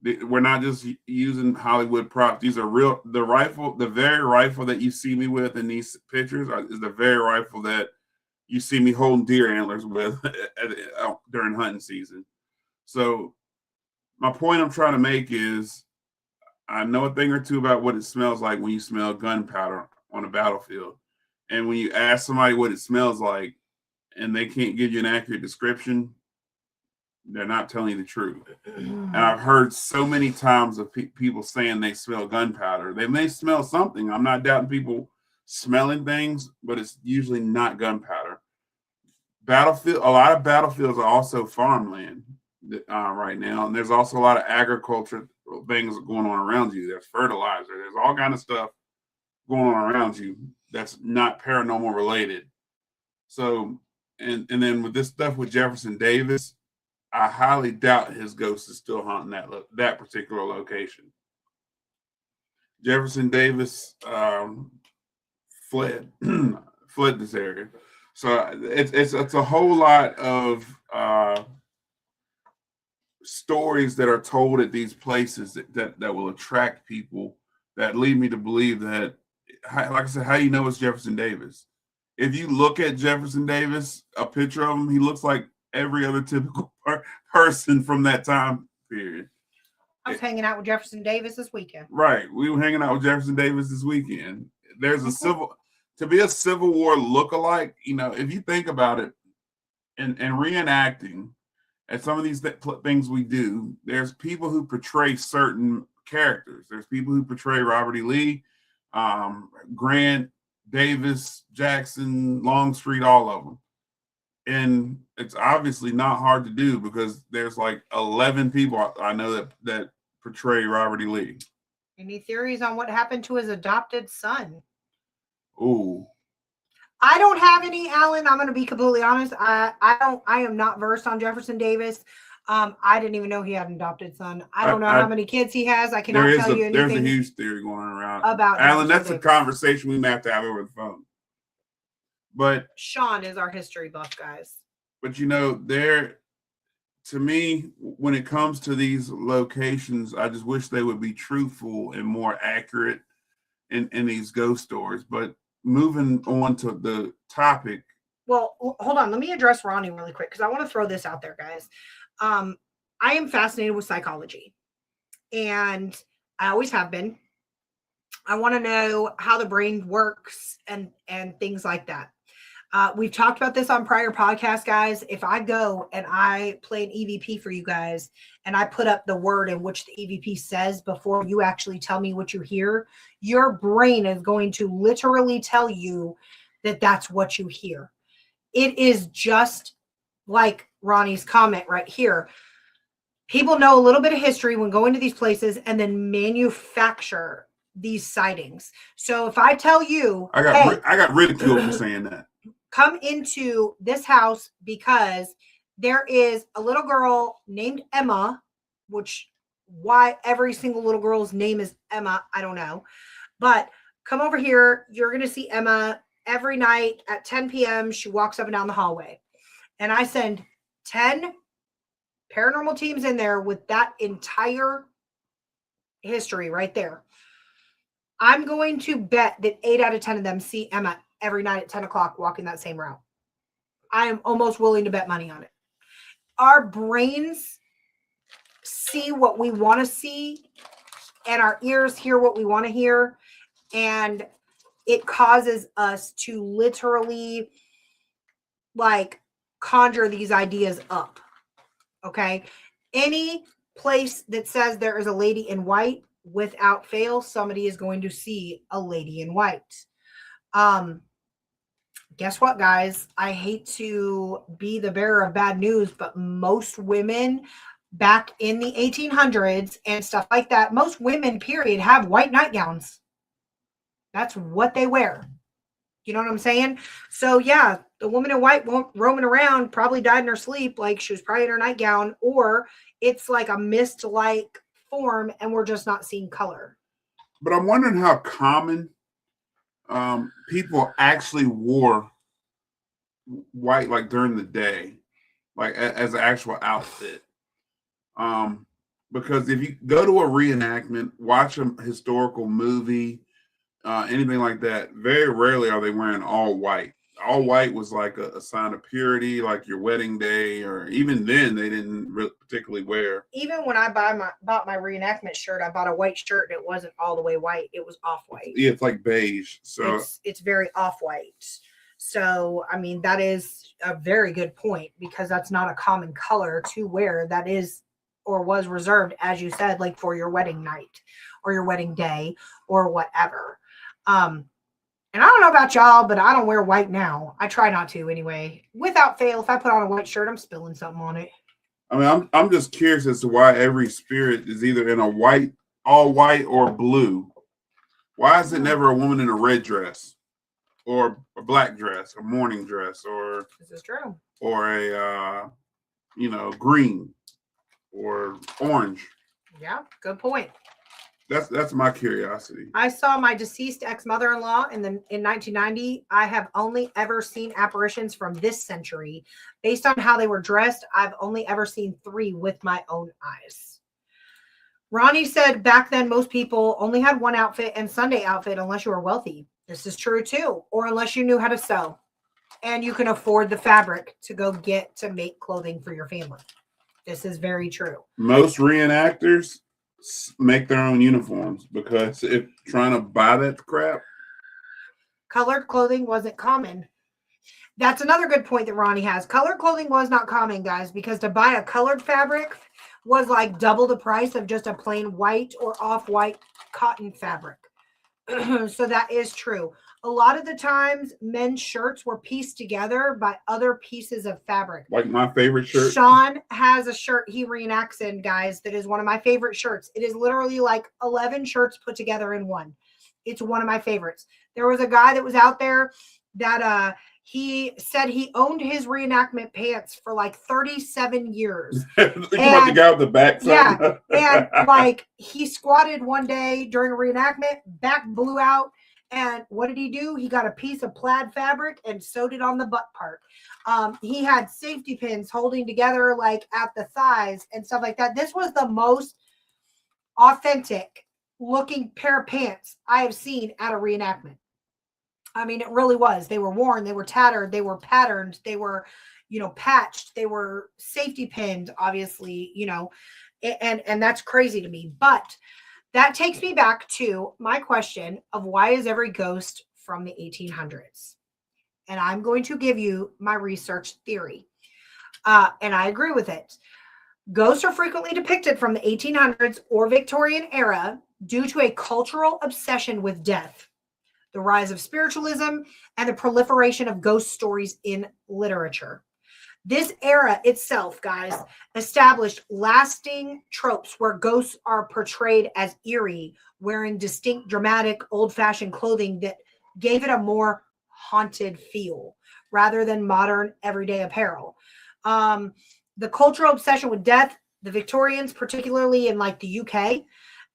S2: We're not just using Hollywood props. These are real. The very rifle that you see me with in these pictures is the very rifle that you see me holding deer antlers with during hunting season. So my point I'm trying to make is I know a thing or two about what it smells like when you smell gunpowder on a battlefield. And when you ask somebody what it smells like and they can't give you an accurate description, they're not telling you the truth. And I've heard so many times of people saying they smell gunpowder. They may smell something. I'm not doubting people smelling things, but it's usually not gunpowder. A lot of battlefields are also farmland right now. And there's also a lot of agriculture things going on around you. There's fertilizer. There's all kind of stuff going on around you that's not paranormal related. So, and then with this stuff with Jefferson Davis, I highly doubt his ghost is still haunting that particular location. Jefferson Davis fled fled this area, so it's a whole lot of stories that are told at these places that will attract people, that lead me to believe that, like I said, how do you know it's Jefferson Davis? If you look at Jefferson Davis, a picture of him, he looks like every other typical person from that time period.
S1: I was hanging out with Jefferson Davis this weekend.
S2: Right. We were hanging out with Jefferson Davis this weekend. There's to be a Civil War lookalike, if you think about it, and reenacting, and some of these things we do, there's people who portray certain characters. There's people who portray Robert E. Lee, Grant, Davis, Jackson, Longstreet, all of them. And it's obviously not hard to do because there's like 11 people I know that portray Robert E. Lee.
S1: Any theories on what happened to his adopted son?
S2: Ooh.
S1: I don't have any, Alan. I'm going to be completely honest. I am not versed on Jefferson Davis. I didn't even know he had an adopted son. I don't know how many kids he has. I cannot tell you anything.
S2: There's a huge theory going around
S1: about
S2: Alan.
S1: Jefferson
S2: That's
S1: Davis.
S2: A conversation we may have to have over the phone. But
S1: Sean is our history buff, guys.
S2: But to me, when it comes to these locations, I just wish they would be truthful and more accurate in these ghost stories. But moving on to the topic.
S1: Well, hold on. Let me address Ronnie really quick because I want to throw this out there, guys. I am fascinated with psychology, and I always have been. I want to know how the brain works and things like that. We've talked about this on prior podcasts, guys. If I go and I play an EVP for you guys and I put up the word in which the EVP says before you actually tell me what you hear, your brain is going to literally tell you that that's what you hear. It is just like Ronnie's comment right here. People know a little bit of history when going to these places and then manufacture these sightings. So if I tell you,
S2: I got ridiculed for saying that.
S1: Come into this house because there is a little girl named Emma, which why every single little girl's name is Emma, I don't know. But come over here. You're going to see Emma every night at 10 p.m. She walks up and down the hallway. And I send 10 paranormal teams in there with that entire history right there. I'm going to bet that 8 out of 10 of them see Emma every night at 10 o'clock walking that same route. I am almost willing to bet money on it. Our brains see what we want to see, and our ears hear what we want to hear, and it causes us to literally conjure these ideas up. Okay? Any place that says there is a lady in white, without fail, somebody is going to see a lady in white. Guess what, guys? I hate to be the bearer of bad news, but most women back in the 1800s and stuff like that, most women, period, have white nightgowns. That's what they wear. You know what I'm saying? So, yeah, the woman in white roaming around probably died in her sleep. Like, she was probably in her nightgown, or it's like a mist-like form, and we're just not seeing color.
S2: But I'm wondering how common people actually wore white during the day, as an actual outfit. Because if you go to a reenactment, watch a historical movie, anything like that, very rarely are they wearing all white. All white was like a sign of purity, like your wedding day, or even then they didn't particularly wear.
S1: Even when I bought my reenactment shirt, I bought a white shirt and it wasn't all the way white. It was off-white.
S2: Yeah, it's like beige. So
S1: it's very off-white. So, I mean, that is a very good point because that's not a common color to wear. That is or was reserved, as you said, like for your wedding night or your wedding day or whatever. And I don't know about y'all, but I don't wear white now. I try not to anyway. Without fail, if I put on a white shirt, I'm spilling something on it.
S2: I mean, I'm just curious as to why every spirit is either in a white, all white, or blue. Why is it never a woman in a red dress or a black dress, a morning dress, or
S1: this is true,
S2: or a green or orange?
S1: Yeah, good point.
S2: That's my curiosity.
S1: I saw my deceased ex-mother-in-law in 1990. I have only ever seen apparitions from this century. Based on how they were dressed, I've only ever seen 3 with my own eyes. Ronnie said back then most people only had one outfit and Sunday outfit unless you were wealthy. This is true too, or unless you knew how to sew and you can afford the fabric to go get to make clothing for your family. This is very true.
S2: Most reenactors make their own uniforms because if trying to buy that crap,
S1: colored clothing wasn't common. That's another good point that Ronnie has. Colored clothing was not common, guys, because to buy a colored fabric was like double the price of just a plain white or off-white cotton fabric. So that is true. A lot of the times, men's shirts were pieced together by other pieces of fabric.
S2: Like my favorite shirt.
S1: Sean has a shirt he reenacts in, guys, that is one of my favorite shirts. It is literally like 11 shirts put together in one. It's one of my favorites. There was a guy that was out there that he said he owned his reenactment pants for like 37 years.
S2: You want the guy with the back?
S1: Yeah. And like he squatted one day during a reenactment, back blew out. And what did he do? He got a piece of plaid fabric and sewed it on the butt part. He had safety pins holding together like at the thighs and stuff like that. This was the most authentic looking pair of pants I have seen at a reenactment. I mean, it really was. They were worn, they were tattered, they were patterned, they were, patched, they were safety pinned, obviously, and that's crazy to me. But that takes me back to my question of why is every ghost from the 1800s? And I'm going to give you my research theory. And I agree with it. Ghosts are frequently depicted from the 1800s or Victorian era due to a cultural obsession with death, the rise of spiritualism, and the proliferation of ghost stories in literature. This era itself, guys, established lasting tropes where ghosts are portrayed as eerie, wearing distinct, dramatic, old-fashioned clothing that gave it a more haunted feel rather than modern, everyday apparel. The cultural obsession with death, the Victorians, particularly in like the UK,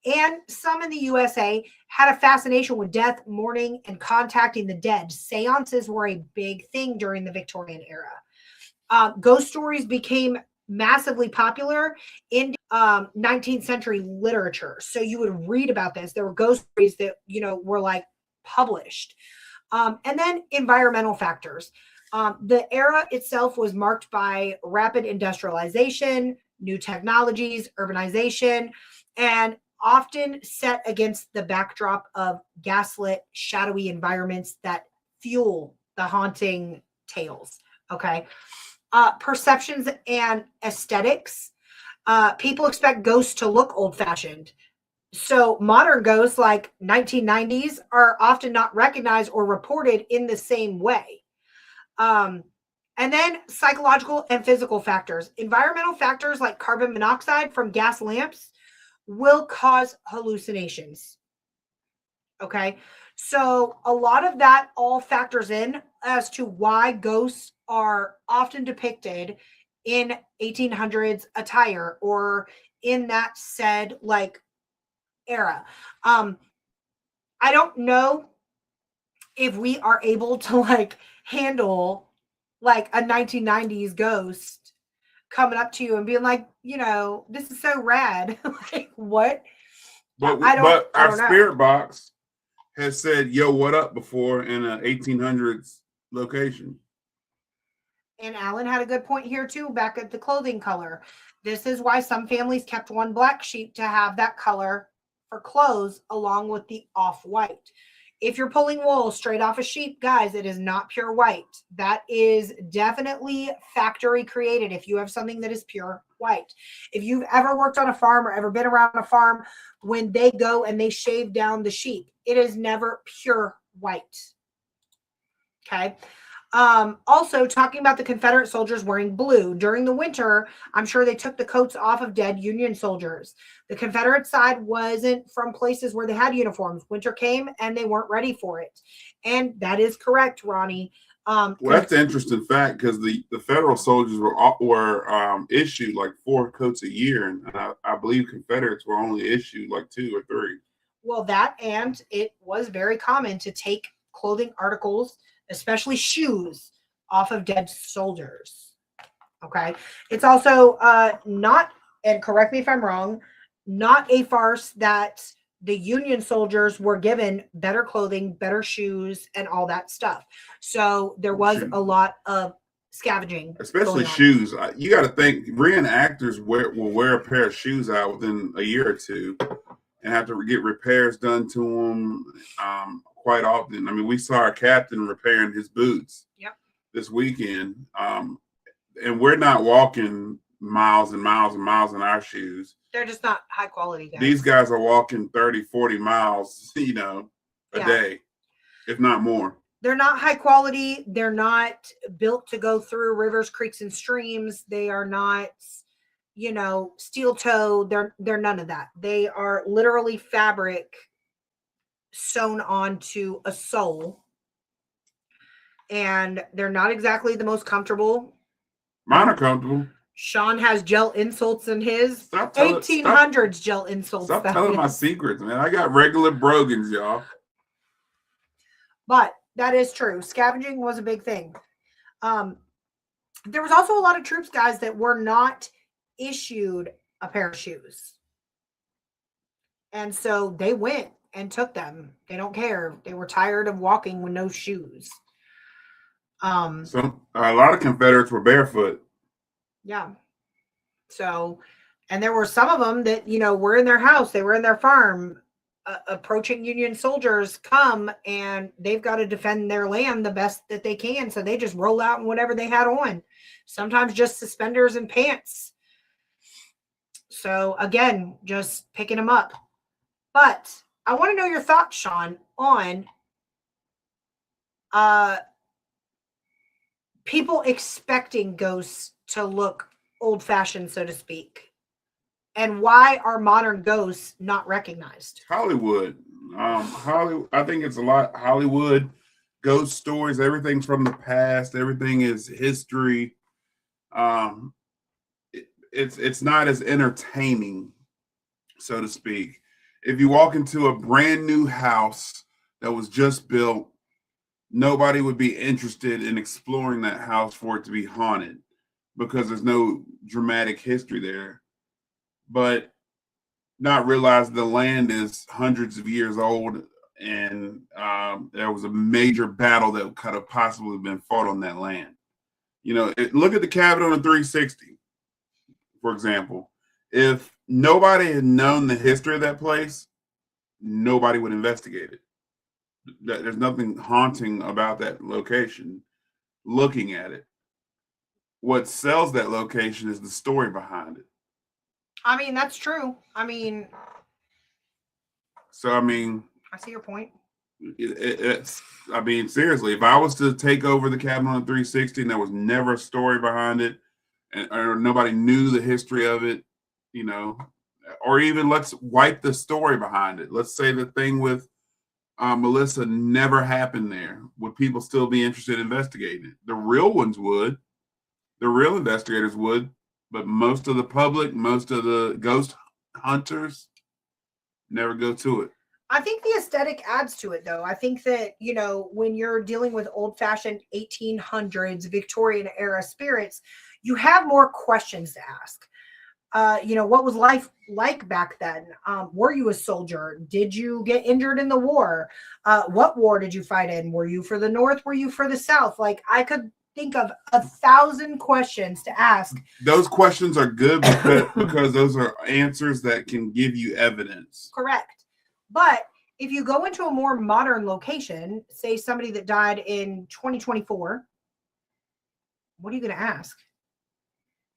S1: and some in the USA, had a fascination with death, mourning, and contacting the dead. Seances were a big thing during the Victorian era. Ghost stories became massively popular in 19th century literature. So you would read about this. There were ghost stories that, were like published. And then environmental factors. The era itself was marked by rapid industrialization, new technologies, urbanization, and often set against the backdrop of gaslit, shadowy environments that fuel the haunting tales. Okay. Perceptions and aesthetics. People expect ghosts to look old-fashioned. So modern ghosts like 1990s are often not recognized or reported in the same way. And then psychological and physical factors. Environmental factors like carbon monoxide from gas lamps will cause hallucinations. Okay. So a lot of that all factors in as to why ghosts are often depicted in 1800s attire or in that said like era. I don't know if we are able to like handle like a 1990s ghost coming up to you and being like, this is so rad. Like what?
S2: But our spirit box has said, yo, what up before in a 1800s location.
S1: And Alan had a good point here too, back at the clothing color. This is why some families kept one black sheep to have that color for clothes along with the off-white. If you're pulling wool straight off a sheep, guys, it is not pure white. That is definitely factory created if you have something that is pure white. If you've ever worked on a farm or ever been around a farm, when they go and they shave down the sheep, it is never pure white. Okay. Also, talking about the Confederate soldiers wearing blue. During the winter, I'm sure they took the coats off of dead Union soldiers. The Confederate side wasn't from places where they had uniforms. Winter came and they weren't ready for it. And that is correct, Ronnie.
S2: Well, that's an interesting fact because the federal soldiers were issued like 4 coats a year, and I believe Confederates were only issued like 2 or 3.
S1: Well, that and it was very common to take clothing articles, especially shoes, off of dead soldiers. Okay. It's also not, and correct me if I'm wrong, not a farce that the Union soldiers were given better clothing, better shoes, and all that stuff. So there was a lot of scavenging,
S2: especially shoes. You got to think reenactors will wear a pair of shoes out within a year or two and have to get repairs done to them quite often. I mean, we saw our captain repairing his boots this weekend, and we're not walking miles and miles and miles in our shoes.
S1: They're just not high quality guys.
S2: These guys are walking 30, 40 miles, a day, if not more.
S1: They're not high quality. They're not built to go through rivers, creeks, and streams. They are not, steel toe. They're none of that. They are literally fabric sewn onto a sole. And they're not exactly the most comfortable.
S2: Mine are comfortable.
S1: Sean has gel insoles in his 1800s gel insoles.
S2: Stop telling my secrets, man. I got regular brogans, y'all.
S1: But that is true. Scavenging was a big thing. There was also a lot of troops, guys, that were not issued a pair of shoes. And so they went and took them. They don't care. They were tired of walking with no shoes.
S2: So a lot of Confederates were barefoot.
S1: Yeah. So, and there were some of them that, were in their house. They were in their farm. Approaching Union soldiers come and they've got to defend their land the best that they can. So they just roll out in whatever they had on. Sometimes just suspenders and pants. So again, just picking them up. But I want to know your thoughts, Sean, on people expecting ghosts to look old-fashioned, so to speak. And why are modern ghosts not recognized?
S2: Hollywood. I think it's a lot Hollywood, ghost stories, everything's from the past, everything is history. It's not as entertaining, so to speak. If you walk into a brand new house that was just built, nobody would be interested in exploring that house for it to be haunted because there's no dramatic history there. But not realize the land is hundreds of years old and there was a major battle that could have possibly been fought on that land. Look at the cabin on the 360, for example. If nobody had known the history of that place, nobody would investigate it. There's nothing haunting about that location. Looking at it, what sells that location is the story behind it.
S1: I mean, that's true. I see your point.
S2: Seriously, if I was to take over the cabin on the 360 and there was never a story behind it, or nobody knew the history of it, or even let's wipe the story behind it. Let's say the thing with Melissa never happened there. Would people still be interested in investigating it? The real ones would. The real investigators would. But most of the public, most of the ghost hunters never go to it.
S1: I think the aesthetic adds to it, though. I think that, when you're dealing with old-fashioned 1800s Victorian era spirits, you have more questions to ask. What was life like back then? Were you a soldier? Did you get injured in the war? What war did you fight in? Were you for the North? Were you for the South? Like, I could think of 1,000 questions to ask.
S2: Those questions are good because those are answers that can give you evidence.
S1: Correct. But if you go into a more modern location, say somebody that died in 2024, what are you going to ask?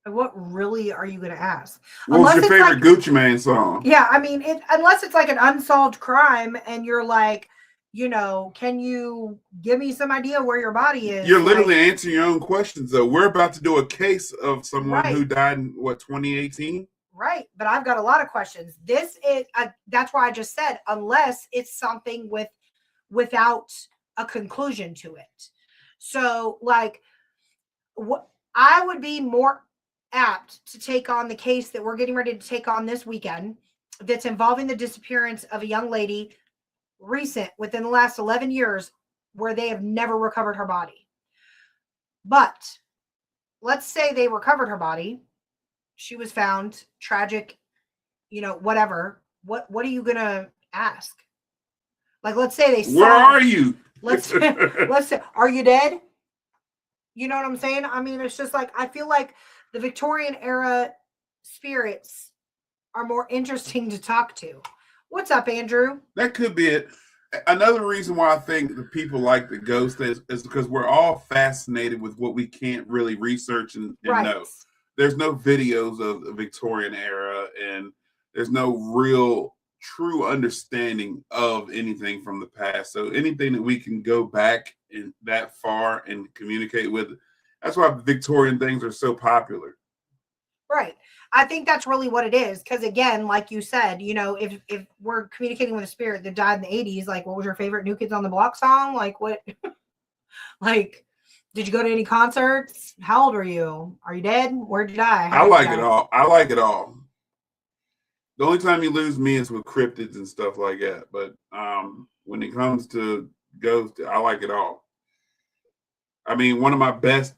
S1: What really are you going to ask?
S2: What's your favorite Gucci Mane song?
S1: Yeah, unless it's like an unsolved crime and you're like, You know, can you give me some idea where your body is?
S2: You're literally answering your own questions, though. We're about to do a case of someone who died in, 2018?
S1: Right. But I've got a lot of questions. This is, that's why I just said, unless it's something without a conclusion to it. So, like, what I would be more apt to take on the case that we're getting ready to take on this weekend that's involving the disappearance of a young lady within the last 11 years where they have never recovered her body. But let's say they recovered her body. She was found tragic, you know, whatever. What are you going to ask? Like, let's say they
S2: Where are you?
S1: Let's say, are you dead? You know what I'm saying? I mean, it's just like, I feel like the Victorian era spirits are more interesting to talk to. What's up, Andrew?
S2: That could be it. Another reason why I think the people like the ghost is because we're all fascinated with what we can't really research and know. There's no videos of the Victorian era, and there's no real true understanding of anything from the past. So anything that we can go back in that far and communicate with, that's why Victorian things are so popular.
S1: Right. I think that's really what it is. Because again, like you said, you know, if we're communicating with a spirit that died in the 80s, like, what was your favorite New Kids on the Block song? Like, what? Like, did you go to any concerts? How old were you? Are you dead? Where'd you die?
S2: I like it all. I like it all. The only time you lose me is with cryptids and stuff like that. But when it comes to ghosts, I like it all. I mean, one of my best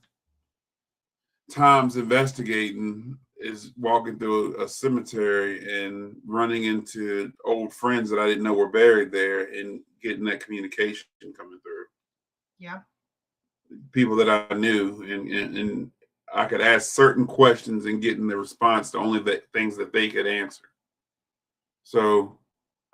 S2: times investigating is walking through a cemetery and running into old friends that I didn't know were buried there and getting that communication coming through.
S1: Yeah.
S2: People that I knew, and I could ask certain questions and getting the response to only the things that they could answer. So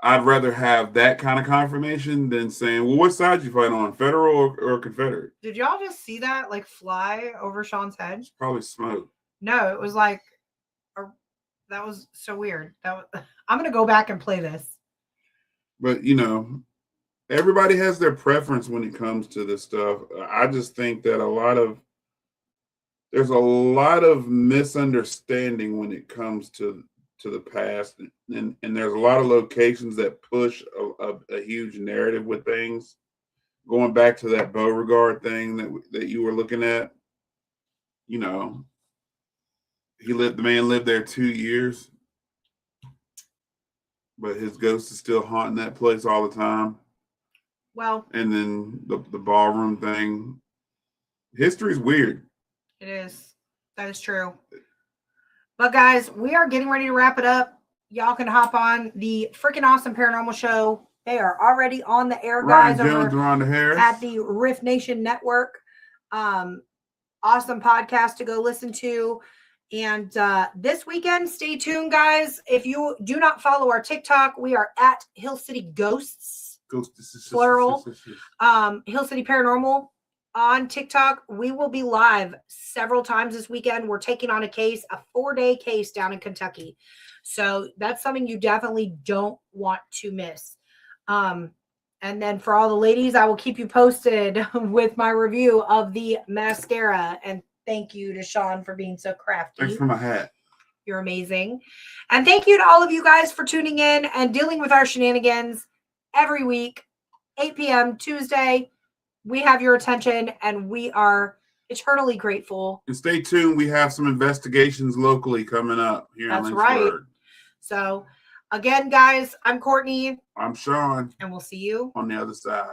S2: I'd rather have that kind of confirmation than saying, well, what side you fight on, federal or Confederate?
S1: Did y'all just see that, like, fly over Sean's head?
S2: It's probably smoke.
S1: No, it was like, that was so weird. I'm going to go back and play this.
S2: But, you know, everybody has their preference when it comes to this stuff. I just think that there's a lot of misunderstanding when it comes to the past, and there's a lot of locations that push a huge narrative with things. Going back to that Beauregard thing that you were looking at, you know, the man lived there 2 years, but his ghost is still haunting that place all the time.
S1: Well,
S2: and then the ballroom thing. History's weird.
S1: It is. That is true. But guys, we are getting ready to wrap it up. Y'all can hop on the freaking awesome paranormal show. They are already on the air, guys,
S2: Ryan Jones, Rhonda Harris
S1: at the Riff Nation Network. Awesome podcast to go listen to. And this weekend, stay tuned, guys. If you do not follow our TikTok, we are at Hill City Ghosts, plural, Hill City Paranormal. On TikTok, we will be live several times this weekend. We're taking on a 4-day case down in Kentucky. So that's something you definitely don't want to miss. And then for all the ladies, I will keep you posted with my review of the mascara. And thank you to Sean for being so crafty.
S2: Thanks for my hat.
S1: You're amazing. And thank you to all of you guys for tuning in and dealing with our shenanigans every week, 8 p.m. Tuesday. We have your attention, and we are eternally grateful.
S2: And stay tuned. We have some investigations locally coming up here in Lynchburg. That's right.
S1: So, again, guys, I'm Courtney.
S2: I'm Sean.
S1: And we'll see you
S2: on the other side.